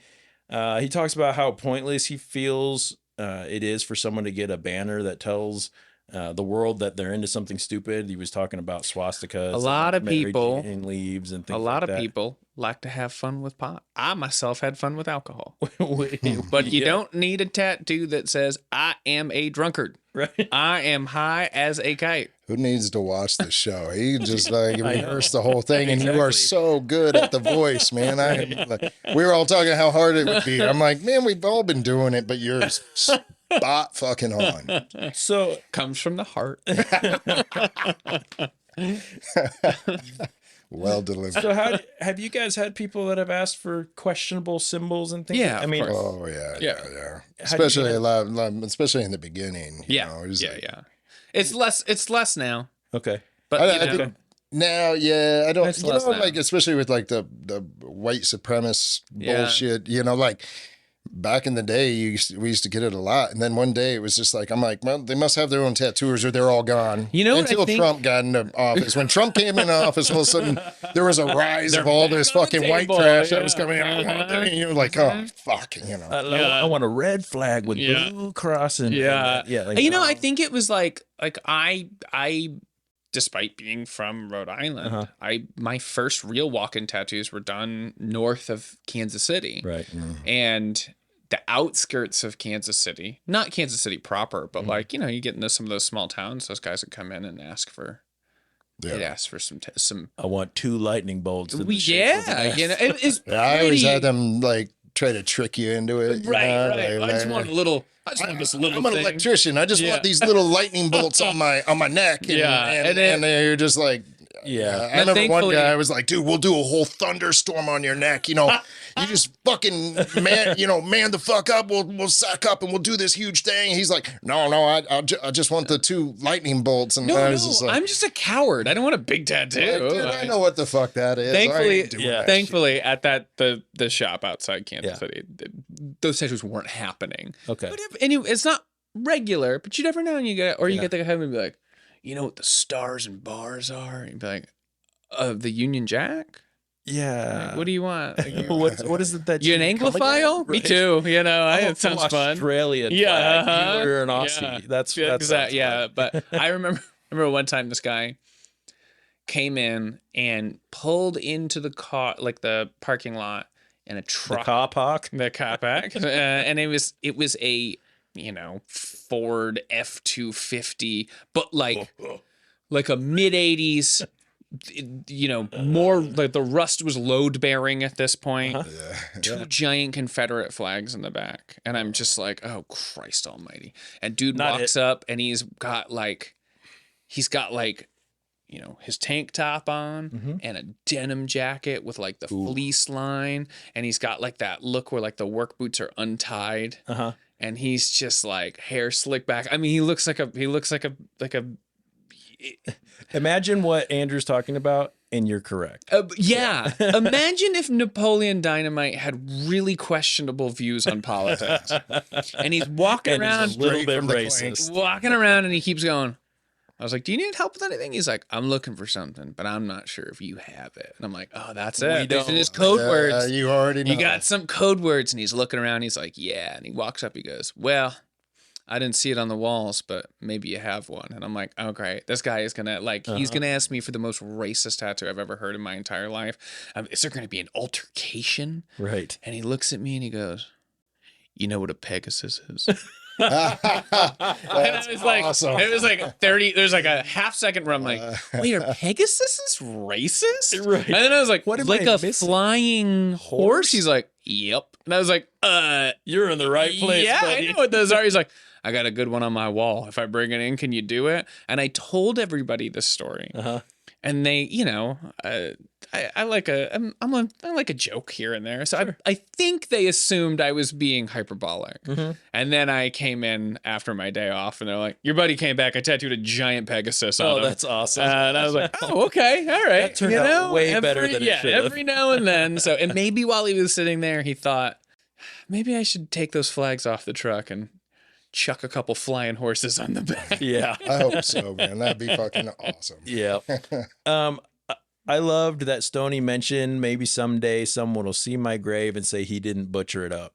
He talks about how pointless he feels it is for someone to get a banner that tells the world that they're into something stupid. He was talking about swastikas. A lot of people and leaves and things a lot like of that. people like to have fun with pot. I myself had fun with alcohol. But you don't need a tattoo that says I am a drunkard. Right. I am high as a kite. Who needs to watch the show? He just rehearsed the whole thing, and you are so good at the voice, man. We were all talking how hard it would be. I'm like, man, we've all been doing it, but you're spot fucking on. So comes from the heart. Well delivered. So how have you guys had people that have asked for questionable symbols and things? Yeah, I mean, Oh yeah. Yeah. Especially especially in the beginning. You know, it was like- yeah. It's less now. okay. But I you know, think now, I don't. It's You know, less now. like especially with like the white supremacist Yeah. bullshit. You know, like back in the day, we used to get it a lot, and then one day it was just like I'm like, well, they must have their own tattooers or they're all gone. You know what I until think? Trump got into office. When Trump came into office, all of a sudden there was a rise of all this back on the fucking white table, trash that yeah. was coming out. And you're like, oh fuck, you know. I want a red flag with Yeah. blue cross and Yeah. yeah. Like, you know, I think it was like I despite being from Rhode Island, my first real walk-in tattoos were done north of Kansas City. right. And the outskirts of Kansas City, not Kansas City proper, but like, you know, you get into some of those small towns, those guys would come in and ask for they'd ask for some I want 2 lightning bolts. in the shape of yeah, an you know, S. it's Yeah, I always pretty- had them like try to trick you into it. you right, know, right. like, I just want a little I just want this little I'm an thing. electrician. I just Yeah. want these little lightning bolts on my neck. And, Yeah, and, and then- and then you're just like, Yeah. I remember one thankfully- guy was like, dude, we'll do a whole thunderstorm on your neck. You know, you just fucking man the fuck up. We'll sack up and we'll do this huge thing. He's like, no, I just want the 2 lightning bolts. And I was just like, I'm just a coward. I don't want a big tattoo. dude, I know what the fuck that is. I Thankfully, ain't doing that shit. thankfully, at the shop outside Kansas Yeah. City, those tattoos weren't happening. Okay. But anyway, it's not regular, but you never know when you get, or you get the heaven and be like, you know what the stars and bars are? And you'd be like, the Union Jack? Yeah. Like, what do you want? Like, what is it that you an Anglophile? Me too. You know, I'm it sounds from fun. Australian. Yeah, flag. You're an Aussie. That's exactly. Yeah, but I remember one time this guy came in and pulled into the car, like the parking lot, in a truck. The car park. The car park, and it was a Ford F-250, but like a mid '80s. More like the rust was load bearing at this point. Two giant Confederate flags in the back, and I'm just like, oh Christ Almighty! And dude walks up, and he's got like his tank top on and a denim jacket with like the fleece line, and he's got like that look where like the work boots are untied, and he's just like hair slicked back. I mean, he looks like a Imagine what Andrew's talking about, and you're correct. Yeah. Imagine if Napoleon Dynamite had really questionable views on politics, and he's walking And around, he's a little straight bit from the racist. walking around, and he keeps going. I was like, "Do you need help with anything?" He's like, "I'm looking for something, but I'm not sure if you have it." And I'm like, "Oh, that's it. These are his code words. You already know. You got some code words." And he's looking around. He's like, "Yeah." And he walks up. He goes, "Well, I didn't see it on the walls, but maybe you have one." And I'm like, "Oh, great. This guy is gonna he's gonna ask me for the most racist tattoo I've ever heard in my entire life. Is there gonna be an altercation?" Right. And he looks at me and he goes, "You know what a Pegasus is?" And And it was like 30. There's like a half second where I'm like, wait, are Pegasuses racist? Right. And then I was like, What am like I a missing? flying horse? He's like, yep. And I was like, You're in the right place, yeah, buddy. I know what those are. He's like, I got a good one on my wall. If I bring it in, can you do it? And I told everybody this story. And they, I like a joke here and there. So I think they assumed I was being hyperbolic. And then I came in after my day off, and they're like, "Your buddy came back. I tattooed a giant Pegasus on him." that's awesome. And I was like, "Oh, okay, all right." That turned out way better than it should have. every now and then. So, and maybe while he was sitting there, he thought, maybe I should take those flags off the truck and chuck a couple flying horses on the back. Yeah. I hope so, man. That'd be fucking awesome. Yeah. I loved that Stoney mentioned maybe someday someone will see my grave and say he didn't butcher it up.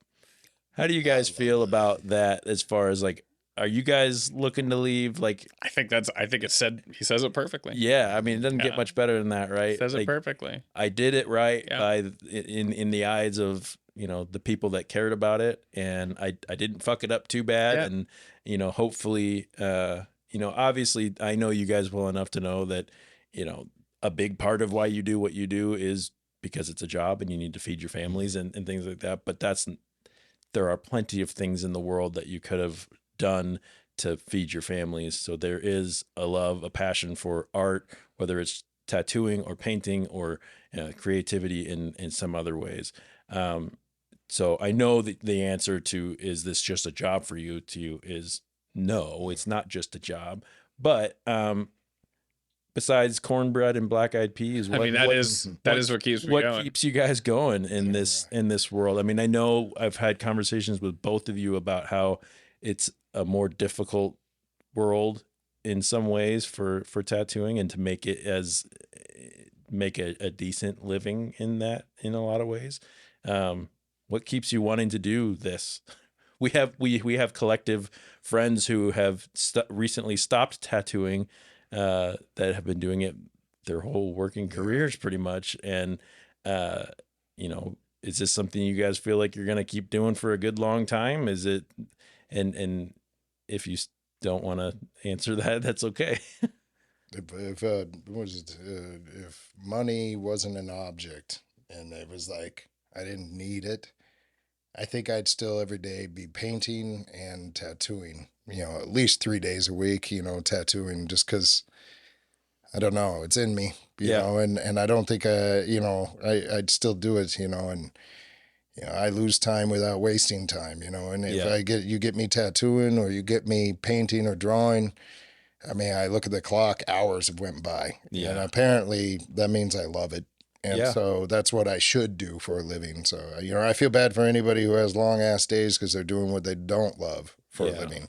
How do you guys feel about that as far as like, are you guys looking to leave? Like, I think he says it perfectly. yeah, I mean, it doesn't get much better than that, right? Says it Like, perfectly. I did it right Yeah. in the eyes of, the people that cared about it. And I didn't fuck it up too bad. Yeah. And, hopefully, obviously I know you guys well enough to know that, a big part of why you do what you do is because it's a job and you need to feed your families and things like that. But there are plenty of things in the world that you could have done to feed your families. So there is a love, a passion for art, whether it's tattooing or painting or creativity in some other ways. So I know that the answer to, is this just a job for you, to you is no, it's not just a job. But besides cornbread and black-eyed peas, that is what keeps me going. What keeps you guys going in this world? I mean, I know I've had conversations with both of you about how it's a more difficult world in some ways for tattooing, and to make it a decent living in that, in a lot of ways. What keeps you wanting to do this? We have collective friends who have recently stopped tattooing, that have been doing it their whole working careers pretty much. And, is this something you guys feel like you're going to keep doing for a good long time? Is it, and if you don't want to answer that, that's okay. If money wasn't an object and it was like, I didn't need it, I think I'd still every day be painting and tattooing, at least 3 days a week, tattooing, just because, I don't know, it's in me, you know, and I don't think, I'd still do it, and, I lose time without wasting time, and if you get me tattooing or you get me painting or drawing, I mean, I look at the clock, hours have went by, and apparently that means I love it. And so that's what I should do for a living. So, I feel bad for anybody who has long ass days because they're doing what they don't love for a living.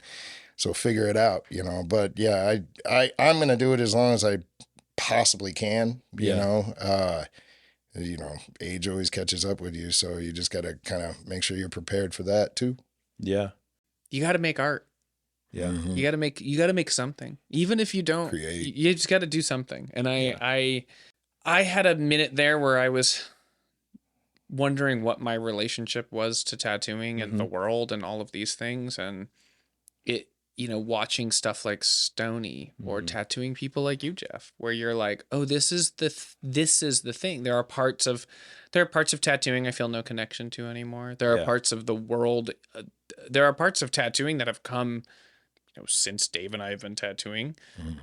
So figure it out, but I'm going to do it as long as I possibly can, age always catches up with you. So you just got to kind of make sure you're prepared for that too. Yeah. You got to make art. Yeah. Mm-hmm. You got to make something. Even if you don't, create. You just got to do something. And I had a minute there where I was wondering what my relationship was to tattooing and the world and all of these things. And it, watching stuff like Stoney or tattooing people like you, Jeff, where you're like, oh, this is the thing. There are parts of tattooing I feel no connection to anymore. There are parts of the world. There are parts of tattooing that have come, since Dave and I have been tattooing,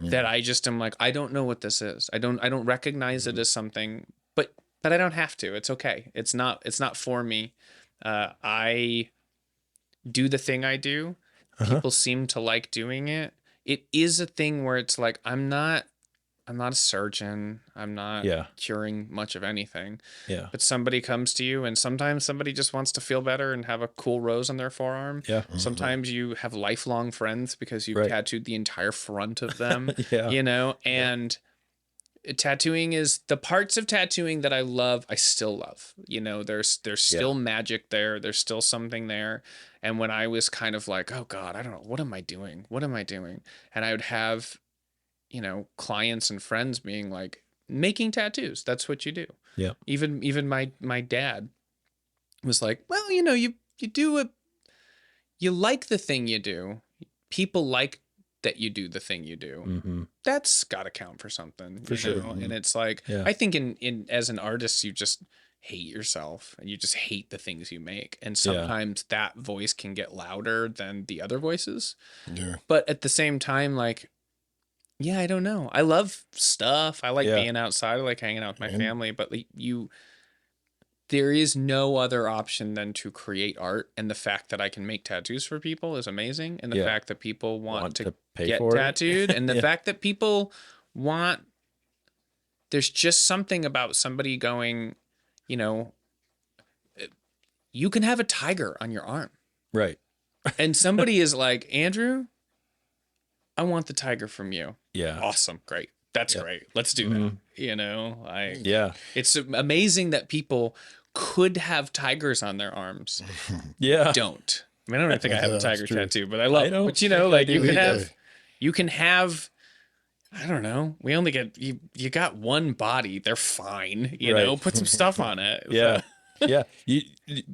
that I just am like, I don't know what this is. I don't recognize it as something, but I don't have to. It's okay. It's not for me. I do the thing I do. People seem to like doing it. It is a thing where it's like, I'm not a surgeon. I'm not curing much of anything. Yeah. But somebody comes to you, and sometimes somebody just wants to feel better and have a cool rose on their forearm. Yeah. Sometimes you have lifelong friends because you've tattooed the entire front of them. And tattooing is the parts of tattooing that I love. I still love. There's still magic there. There's still something there. And when I was kind of like, oh God, I don't know, what am I doing? And I would have, clients and friends being like, making tattoos, that's what you do. Yeah. Even my dad was like, well, you like the thing you do. People like that you do the thing you do. That's got to count for something. For sure. And it's like, I think in as an artist, you just hate yourself and you just hate the things you make. And sometimes that voice can get louder than the other voices. Yeah. But at the same time, like, I don't know. I love stuff. I like being outside. I like hanging out with my family. But there is no other option than to create art. And the fact that I can make tattoos for people is amazing. And the fact that people want to pay get for tattooed. And the fact that people want... There's just something about somebody going, you can have a tiger on your arm. Right. And somebody is like, Andrew, I want the tiger from you. Yeah. Awesome. Great. That's great. Let's do that. It's amazing that people could have tigers on their arms. Don't. I mean, I don't think I have a tiger tattoo, but I love it. But you can have, I don't know. We only get, you got one body. They're fine. You know, put some stuff on it. Yeah. Yeah.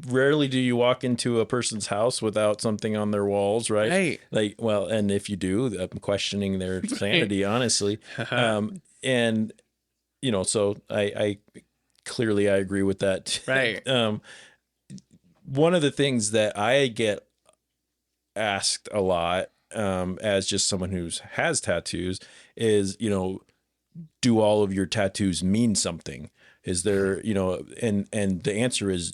Rarely do you walk into a person's house without something on their walls, right? Right. Like, well, and if you do, I'm questioning their sanity, honestly. And, so I clearly I agree with that. Right. One of the things that I get asked a lot, as just someone who has tattoos, is, you know, do all of your tattoos mean something? Is there, you know, and the answer is,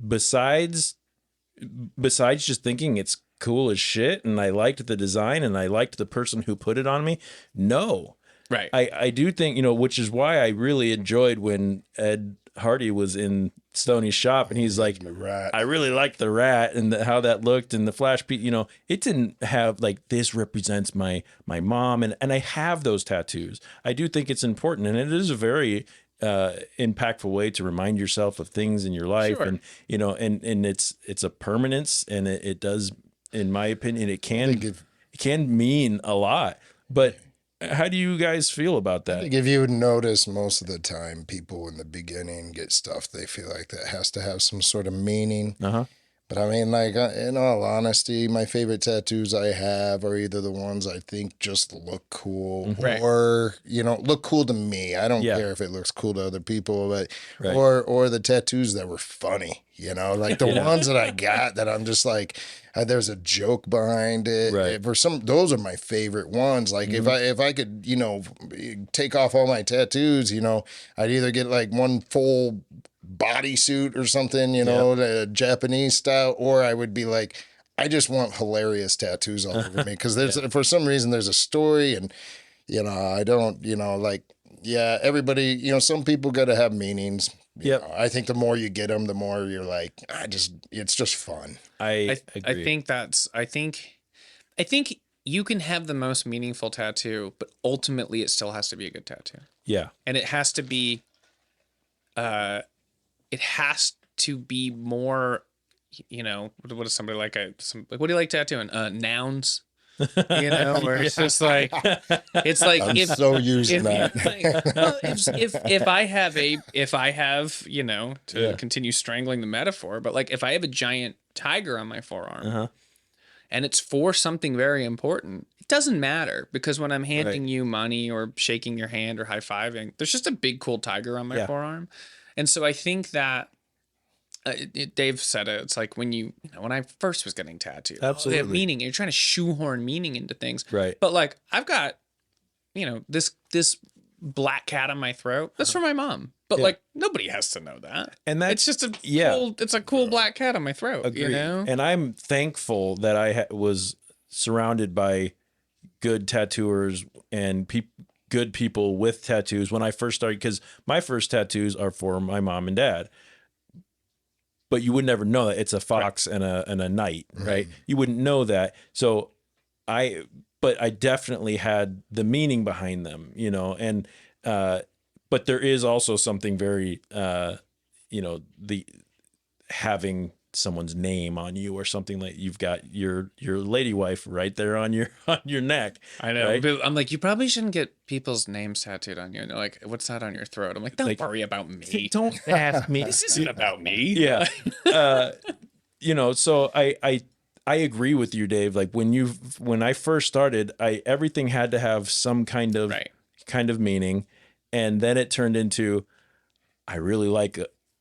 besides just thinking it's cool as shit and I liked the design and I liked the person who put it on me, no. Right. I do think, you know, which is why I really enjoyed when Ed Hardy was in Stoney's shop and he's like, I really liked the rat and how that looked and the flash piece, you know, it didn't have like, this represents my mom. And I have those tattoos. I do think it's important, and it is a very impactful way to remind yourself of things in your life. Sure. And, you know, and it's a permanence, and it does, in my opinion, it can mean a lot. But how do you guys feel about that? I think if you would notice, most of the time people in the beginning get stuff they feel like that has to have some sort of meaning. But I mean, like, in all honesty, my favorite tattoos I have are either the ones I think just look cool, or, you know, look cool to me. I don't care if it looks cool to other people, but or the tattoos that were funny, you know, like the ones that I got that I'm just like, there's a joke behind it. For those are my favorite ones. Like if I could, you know, take off all my tattoos, you know, I'd either get like one full bodysuit or something, you know, the Japanese style, or I would be like, I just want hilarious tattoos all over me, because there's for some reason there's a story, and you know, I don't, you know, like, everybody, you know, some people got to have meanings. You know, I think the more you get them, the more you're like, it's just fun. I agree. I think you can have the most meaningful tattoo, but ultimately it still has to be a good tattoo. Yeah. And it has to be more, you know, what is somebody like what do you like tattooing? Nouns. You know, where it's just like, it's like, I'm so using that. If I have, you know, to continue strangling the metaphor, but like if I have a giant tiger on my forearm and it's for something very important, it doesn't matter, because when I'm handing you money or shaking your hand or high-fiving, there's just a big cool tiger on my forearm. And so I think that Dave said it. It's like when when I first was getting tattooed, absolutely, they have meaning. You're trying to shoehorn meaning into things, right? But like I've got, you know, this black cat on my throat. That's for my mom. But like nobody has to know that. And that's just a cool black cat on my throat. Agreed. You know. And I'm thankful that I was surrounded by good tattooers and good people with tattoos when I first started, because my first tattoos are for my mom and dad. But you would never know that it's a fox and a knight, right? You wouldn't know that. So but I definitely had the meaning behind them, you know, and but there is also something very you know, the having someone's name on you or something, like you've got your lady wife right there on your neck. I know. Right? But I'm like, you probably shouldn't get people's names tattooed on you. And they're like, what's that on your throat? I'm like, don't worry about me. Don't ask me. This isn't about me. Yeah. You know, so I agree with you, Dave. Like when I first started, everything had to have some kind of meaning, and then it turned into, I really like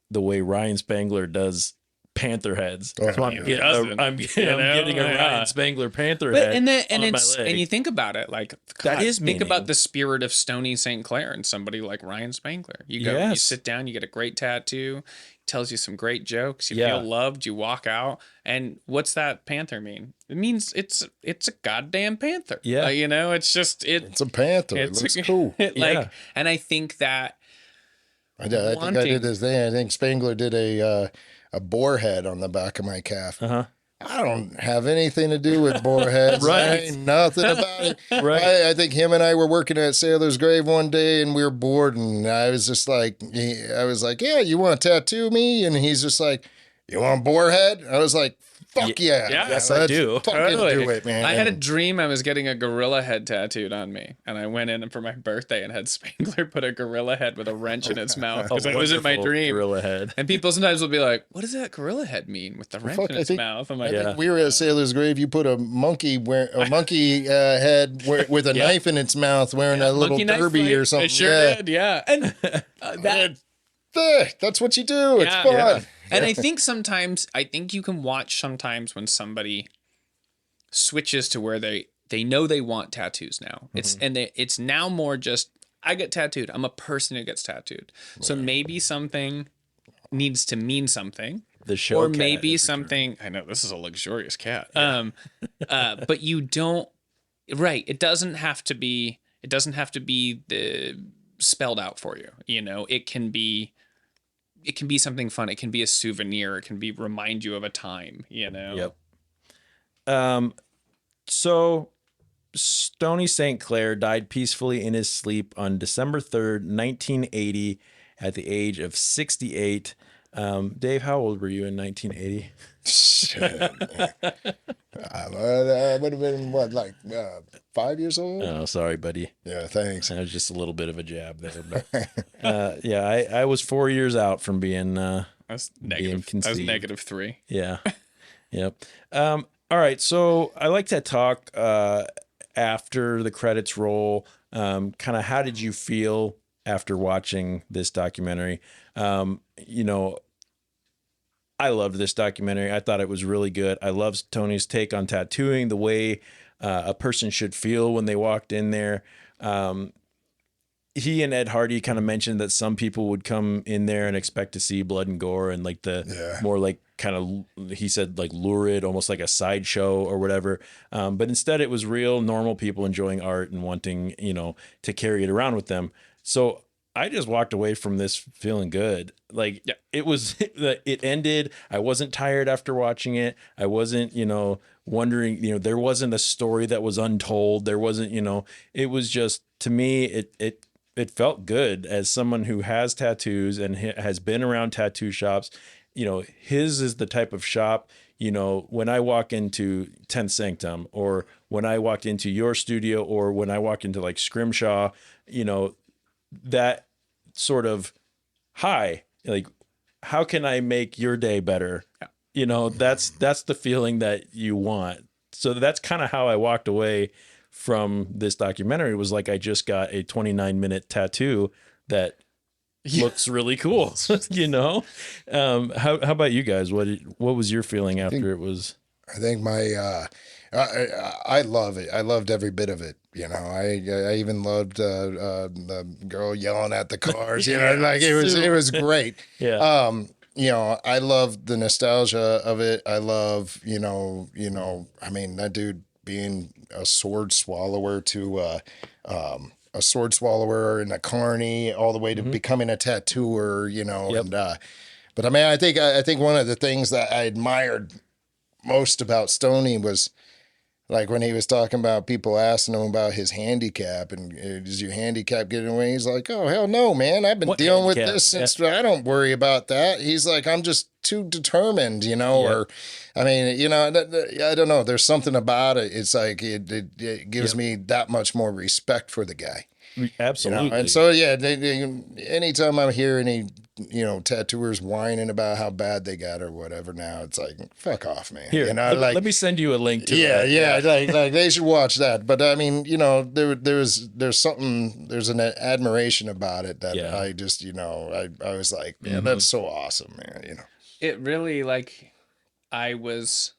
the way Ryan Spangler does panther heads. So I'm getting a Ryan Spangler panther head. And you think about it, like, God, that is think about the spirit of Stoney St. Clair and somebody like Ryan Spangler. You go, you sit down, you get a great tattoo, tells you some great jokes, you feel loved, you walk out, and what's that panther mean? It means it's a goddamn panther. Yeah, you know, it's a panther. It looks cool. And I think that I think I did this thing. I think Spangler did a boar head on the back of my calf. I don't have anything to do with boar heads. I ain't nothing about it. I think him and I were working at Sailor's Grave one day, and we were bored, and I was just like, I was like, yeah, you want to tattoo me? And he's just like, you want boar head? I was like, fuck yeah. Yes, I do. Fucking do it, man. I had a dream I was getting a gorilla head tattooed on me, and I went in for my birthday and had Spangler put a gorilla head with a wrench in its mouth, because it was in my dream. Gorilla head. And people sometimes will be like, what does that gorilla head mean with the wrench in its mouth? I'm like, I think we were at Sailor's Grave. You put a monkey head with a knife in its mouth, wearing a little derby or something. I sure did, yeah. And that's what you do. It's fun. And I think you can watch sometimes when somebody switches to where they know they want tattoos now. It's now more just, I get tattooed. I'm a person who gets tattooed. So maybe something needs to mean something. The show or cat maybe is something. I know this is a luxurious cat. But you don't. Right. It doesn't have to be. It doesn't have to be spelled out for you. You know, it can be. It can be something fun. It can be a souvenir. It can be remind you of a time. You know. Yep. So Stoney St. Clair died peacefully in his sleep on December 3rd, 1980, at the age of 68. Dave, how old were you in 1980? I would have been, what, like 5 years old? Oh, sorry, buddy. Yeah, thanks. That was just a little bit of a jab there. But, yeah, I was 4 years out from being That's negative. That was -3. Yeah. Yep. All right. So I like to talk after the credits roll. Kind of how did you feel after watching this documentary? You know, I loved this documentary. I thought it was really good. I loved Tony's take on tattooing, the way a person should feel when they walked in there. He and Ed Hardy kind of mentioned that some people would come in there and expect to see blood and gore and like more like kind of, he said, like lurid, almost like a sideshow or whatever. But instead it was real, normal people enjoying art and wanting, you know, to carry it around with them. So I just walked away from this feeling good. Like it ended. I wasn't tired after watching it. I wasn't, you know, wondering, you know, there wasn't a story that was untold. There wasn't, you know, it was just, to me, it felt good as someone who has tattoos and has been around tattoo shops. You know, his is the type of shop, you know, when I walk into 10th Sanctum, or when I walked into your studio, or when I walk into like Scrimshaw, you know, that sort of, hi, like, how can I make your day better? Yeah. You know, that's the feeling that you want. So that's kind of how I walked away from this documentary. It was like I just got a 29-minute tattoo that looks really cool. You know, how about you guys? What was your feeling after it was? I think my I love it. I loved every bit of it. You know, I even loved the girl yelling at the cars. You know, like it was great. Yeah. You know, I love the nostalgia of it. I love, you know, I mean, that dude being a sword swallower to a sword swallower and a carny, all the way to becoming a tattooer, you know. Yep. And but I mean, I think one of the things that I admired most about Stoney was, like, when he was talking about people asking him about his handicap and does your handicap get in the way? He's like, oh, hell no, man. I've been dealing with this since I don't worry about that. He's like, I'm just too determined, you know, or, I mean, you know, I don't know. There's something about it. It's like, it gives me that much more respect for the guy. Absolutely. You know? And so, yeah, anytime I hear any, you know, tattooers whining about how bad they got or whatever, now it's like, fuck off, man. Here, you know, let me send you a link to that. Yeah. Like they should watch that. But I mean, you know, there's something, there's an admiration about it that I just, you know, I was like, man, that's so awesome, man. You know, it really, like, I was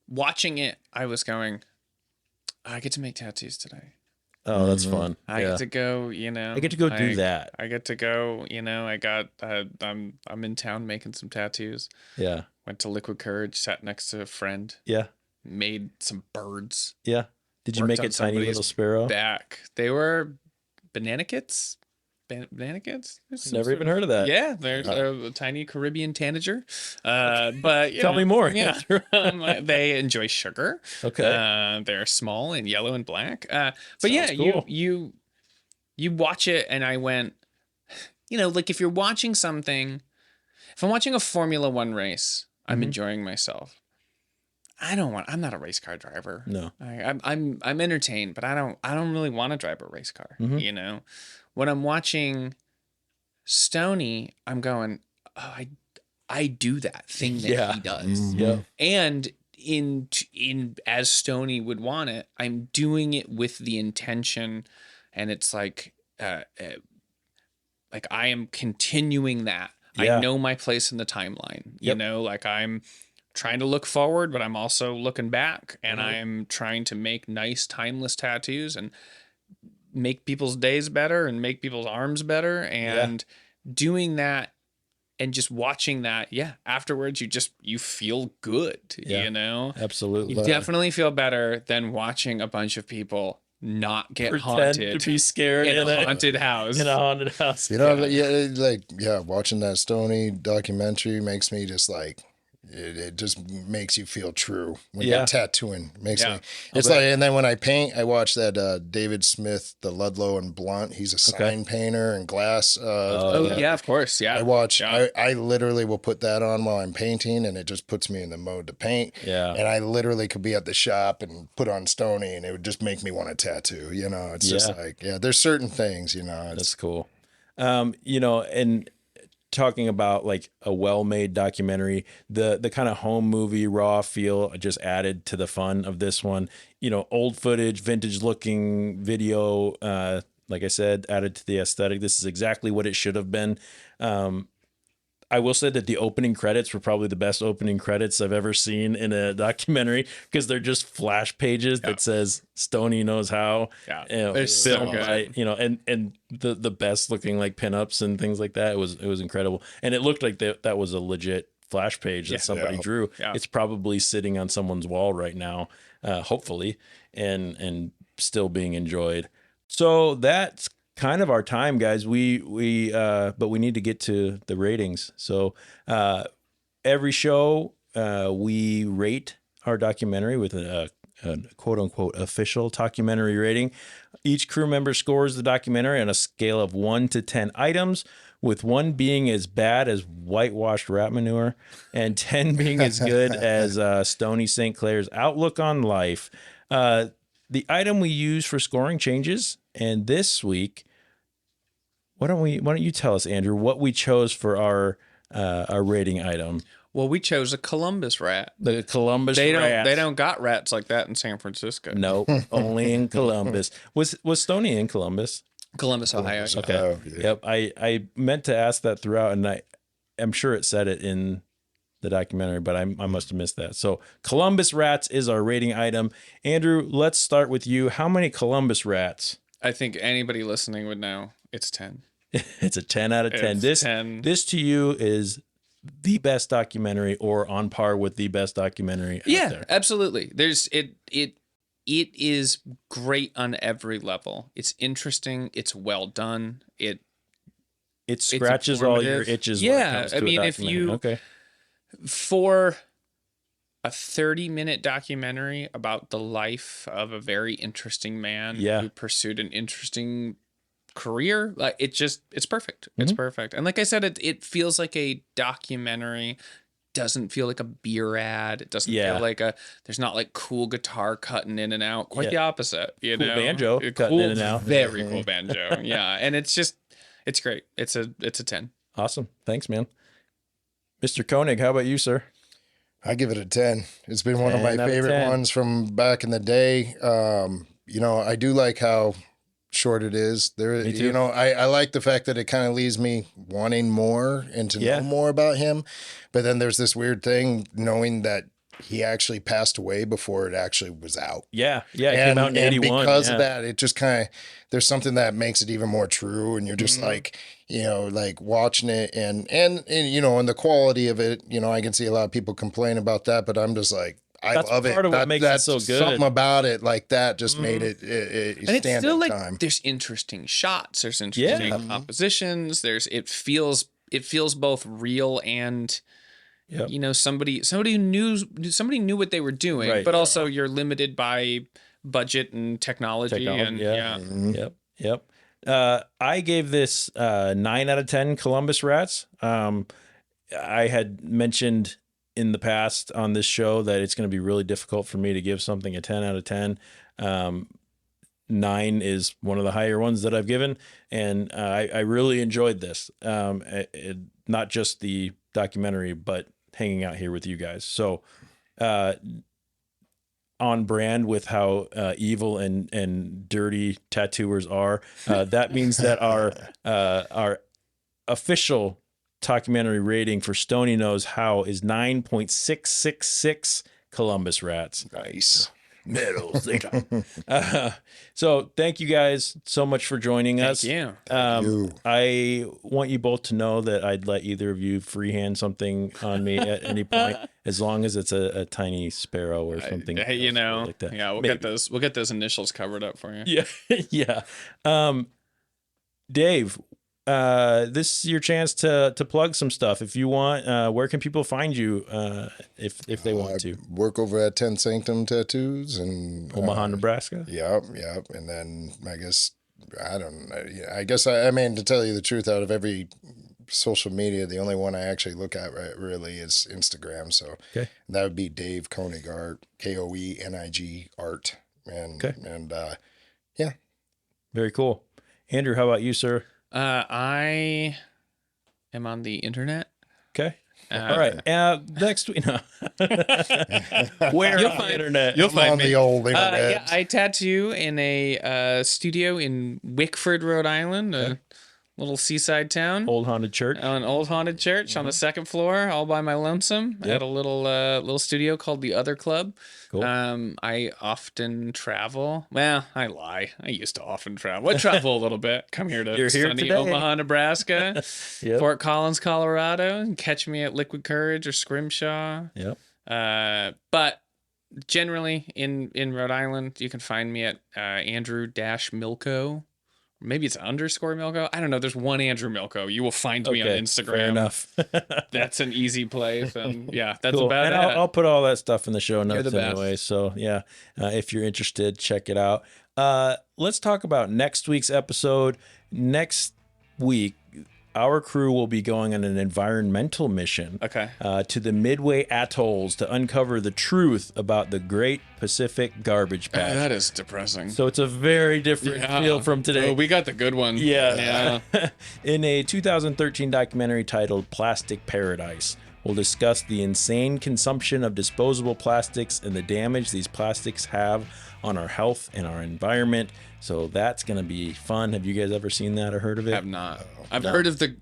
watching it. I was going, I get to make tattoos today. Oh, that's fun. I get to go, you know. I get to go do that. I get to go, you know, I'm in town making some tattoos. Yeah. Went to Liquid Courage, sat next to a friend. Yeah. Made some birds. Yeah. Did you make a tiny little sparrow? Back. They were banana kits. Banana kits? Never even heard of that. Yeah, there's a tiny Caribbean tanager. But tell me more. Yeah, they enjoy sugar. Okay. They're small and yellow and black. But yeah, cool. you watch it, and I went, you know, like, if you're watching something, if I'm watching a Formula One race, I'm enjoying myself. I'm not a race car driver. No. I'm entertained, but I don't really want to drive a race car. You know. When I'm watching Stoney, I'm going, oh, I do that thing that he does. Yeah. And in as Stoney would want it, I'm doing it with the intention, and it's like I am continuing that. I know my place in the timeline. You know, like I'm trying to look forward, but I'm also looking back, and I'm trying to make nice, timeless tattoos and make people's days better and make people's arms better. And doing that and just watching that, afterwards you feel good, you know? Absolutely. You definitely feel better than watching a bunch of people not get haunted to be scared in a haunted house. In a haunted house. You know, watching that Stoney documentary makes me just like, it just makes you feel true when you're tattooing. Makes me. It's like, and then when I paint, I watch that David Smith, the Ludlow and Blunt. He's a sign painter and glass. Of course, yeah. I watch. I literally will put that on while I'm painting, and it just puts me in the mode to paint. Yeah. And I literally could be at the shop and put on Stoney, and it would just make me want to tattoo. You know, it's just like, there's certain things. You know, that's cool. You know, and talking about like a well-made documentary, the kind of home movie raw feel just added to the fun of this one. You know, old footage, vintage looking video, like I said, added to the aesthetic. This is exactly what it should have been. I will say that the opening credits were probably the best opening credits I've ever seen in a documentary, because they're just flash pages that says Stoney Knows How. Yeah, they're so good. You know, and the best looking like pinups and things like that. It was incredible, and it looked like that was a legit flash page that somebody drew. Yeah. It's probably sitting on someone's wall right now, hopefully, and still being enjoyed. So that's kind of our time, guys. But we need to get to the ratings. So every show we rate our documentary with a quote unquote official documentary rating. Each crew member scores the documentary on a scale of 1 to 10 items, with 1 being as bad as whitewashed rat manure and 10 being as good as Stoney St. Clair's outlook on life. The item we use for scoring changes, and this week, why don't you tell us, Andrew, what we chose for our rating item? Well, we chose a Columbus rat. The Columbus rat. They don't got rats like that in San Francisco. No, only in Columbus. Was Stoney in Columbus? Columbus, Ohio. Okay. Oh, yeah. Yep. I meant to ask that throughout, and I'm sure it said it in the documentary, but I must have missed that. So Columbus rats is our rating item. Andrew, let's start with you. How many Columbus rats? I think anybody listening would know it's 10. It's a 10 out of 10. It's 10. This to you is the best documentary, or on par with the best documentary out there. Absolutely. It is great on every level. It's interesting. It's well done. It scratches all your itches. Yeah. I mean, if you, for a 30-minute documentary about the life of a very interesting man who pursued an interesting career, like it's perfect. It's perfect. And like I said, it feels like a documentary. Doesn't feel like a beer ad. It doesn't feel like there's not like cool guitar cutting in and out. Quite the opposite. You know, banjo cutting in and out. Very cool banjo. Yeah. And it's great. It's a 10. Awesome. Thanks, man. Mr. Koenig, how about you, sir? I give it a 10. It's been one of my favorite ones from back in the day. You know, I do like how short it is. There, Me too. You know, I like the fact that it kind of leaves me wanting more and to know more about him. But then there's this weird thing knowing that he actually passed away before it actually was out. Yeah. It came out in 81. And because of that, it just kind of, there's something that makes it even more true. And you're just like, you know, like watching it and, you know, and the quality of it, you know, I can see a lot of people complain about that, but I'm just like, That's love it. Part of what makes it so good. Something about it like that just made it and it's still like time. There's interesting shots. There's interesting compositions. It feels both real and you know, somebody knew what they were doing, right, but also you're limited by budget and technology. Yep. I gave this 9 out of 10 Columbus rats. I had mentioned in the past on this show that it's going to be really difficult for me to give something a 10 out of 10. 9 is one of the higher ones that I've given. And I really enjoyed this. Not just the documentary, but hanging out here with you guys. So on brand with how evil and dirty tattooers are. That means that our official documentary rating for Stoney Knows How is 9.666 Columbus rats. Nice. Medals. So thank you guys so much for joining us. Thank you. I want you both to know that I'd let either of you freehand something on me at any point, as long as it's a tiny sparrow or something. You know, like that. yeah, we'll get those initials covered up for you. Yeah, yeah. Dave, this is your chance to plug some stuff if you want. Where can people find you if they want to? Work over at 10 Sanctum Tattoos in Omaha, Nebraska. Yep. And then I guess I don't know. I guess I mean, to tell you the truth, out of every social media, the only one I actually look at really is Instagram. So that would be Dave Koenig Art, Koenig Art, and yeah. Very cool. Andrew, how about you, sir? I am on the internet. Okay. All right. Next week. No. Where on the internet? You'll find on me. the old internet. Yeah, I tattoo in a studio in Wickford, Rhode Island, a little seaside town. Old haunted church. An old haunted church on the second floor, all by my lonesome. I had a little studio called the Other Club. Cool. I often travel. Well, I lie. I used to often travel. I travel a little bit. Come here to sunny Omaha, Nebraska, Fort Collins, Colorado, and catch me at Liquid Courage or Scrimshaw. Yep. But generally in Rhode Island, you can find me at Andrew-Milko. Maybe it's _ Milko. I don't know. There's one Andrew Milko. You will find me on Instagram. Fair enough. That's an easy place. And yeah, that's cool. about and it. I'll put all that stuff in the show notes the anyway. So yeah, if you're interested, check it out. Let's talk about next week's episode. Next week, our crew will be going on an environmental mission to the Midway Atolls to uncover the truth about the Great Pacific Garbage Patch. That is depressing. So it's a very different feel from today. Oh, we got the good one. Yeah. In a 2013 documentary titled Plastic Paradise, we'll discuss the insane consumption of disposable plastics and the damage these plastics have on our health and our environment. So that's going to be fun. Have you guys ever seen that or heard of it? I have not. I've heard of the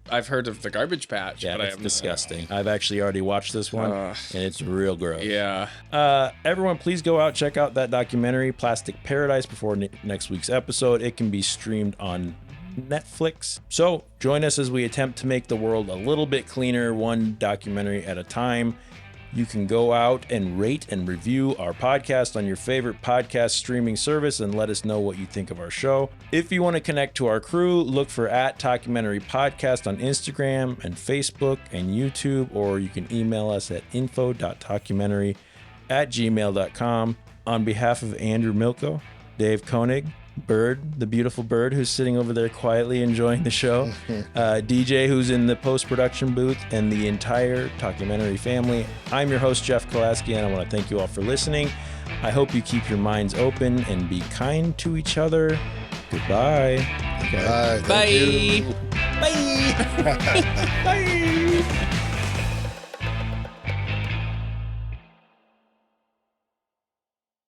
Garbage Patch, yeah, but it's disgusting. I've actually already watched this one, and it's real gross. Yeah. Everyone, please go out, check out that documentary, Plastic Paradise, before next week's episode. It can be streamed on Netflix. So join us as we attempt to make the world a little bit cleaner, one documentary at a time. You can go out and rate and review our podcast on your favorite podcast streaming service and let us know what you think of our show. If you want to connect to our crew, look for @Documentary Podcast on Instagram and Facebook and YouTube, or you can email us at info.documentary@gmail.com. On behalf of Andrew Milko, Dave Koenig, Bird, the beautiful Bird who's sitting over there quietly enjoying the show, DJ who's in the post-production booth, and the entire documentary family. I'm your host, Jeff Kolaski, and I want to thank you all for listening. I hope you keep your minds open and be kind to each other. Goodbye. Bye. Thank you. Bye. Bye. Bye.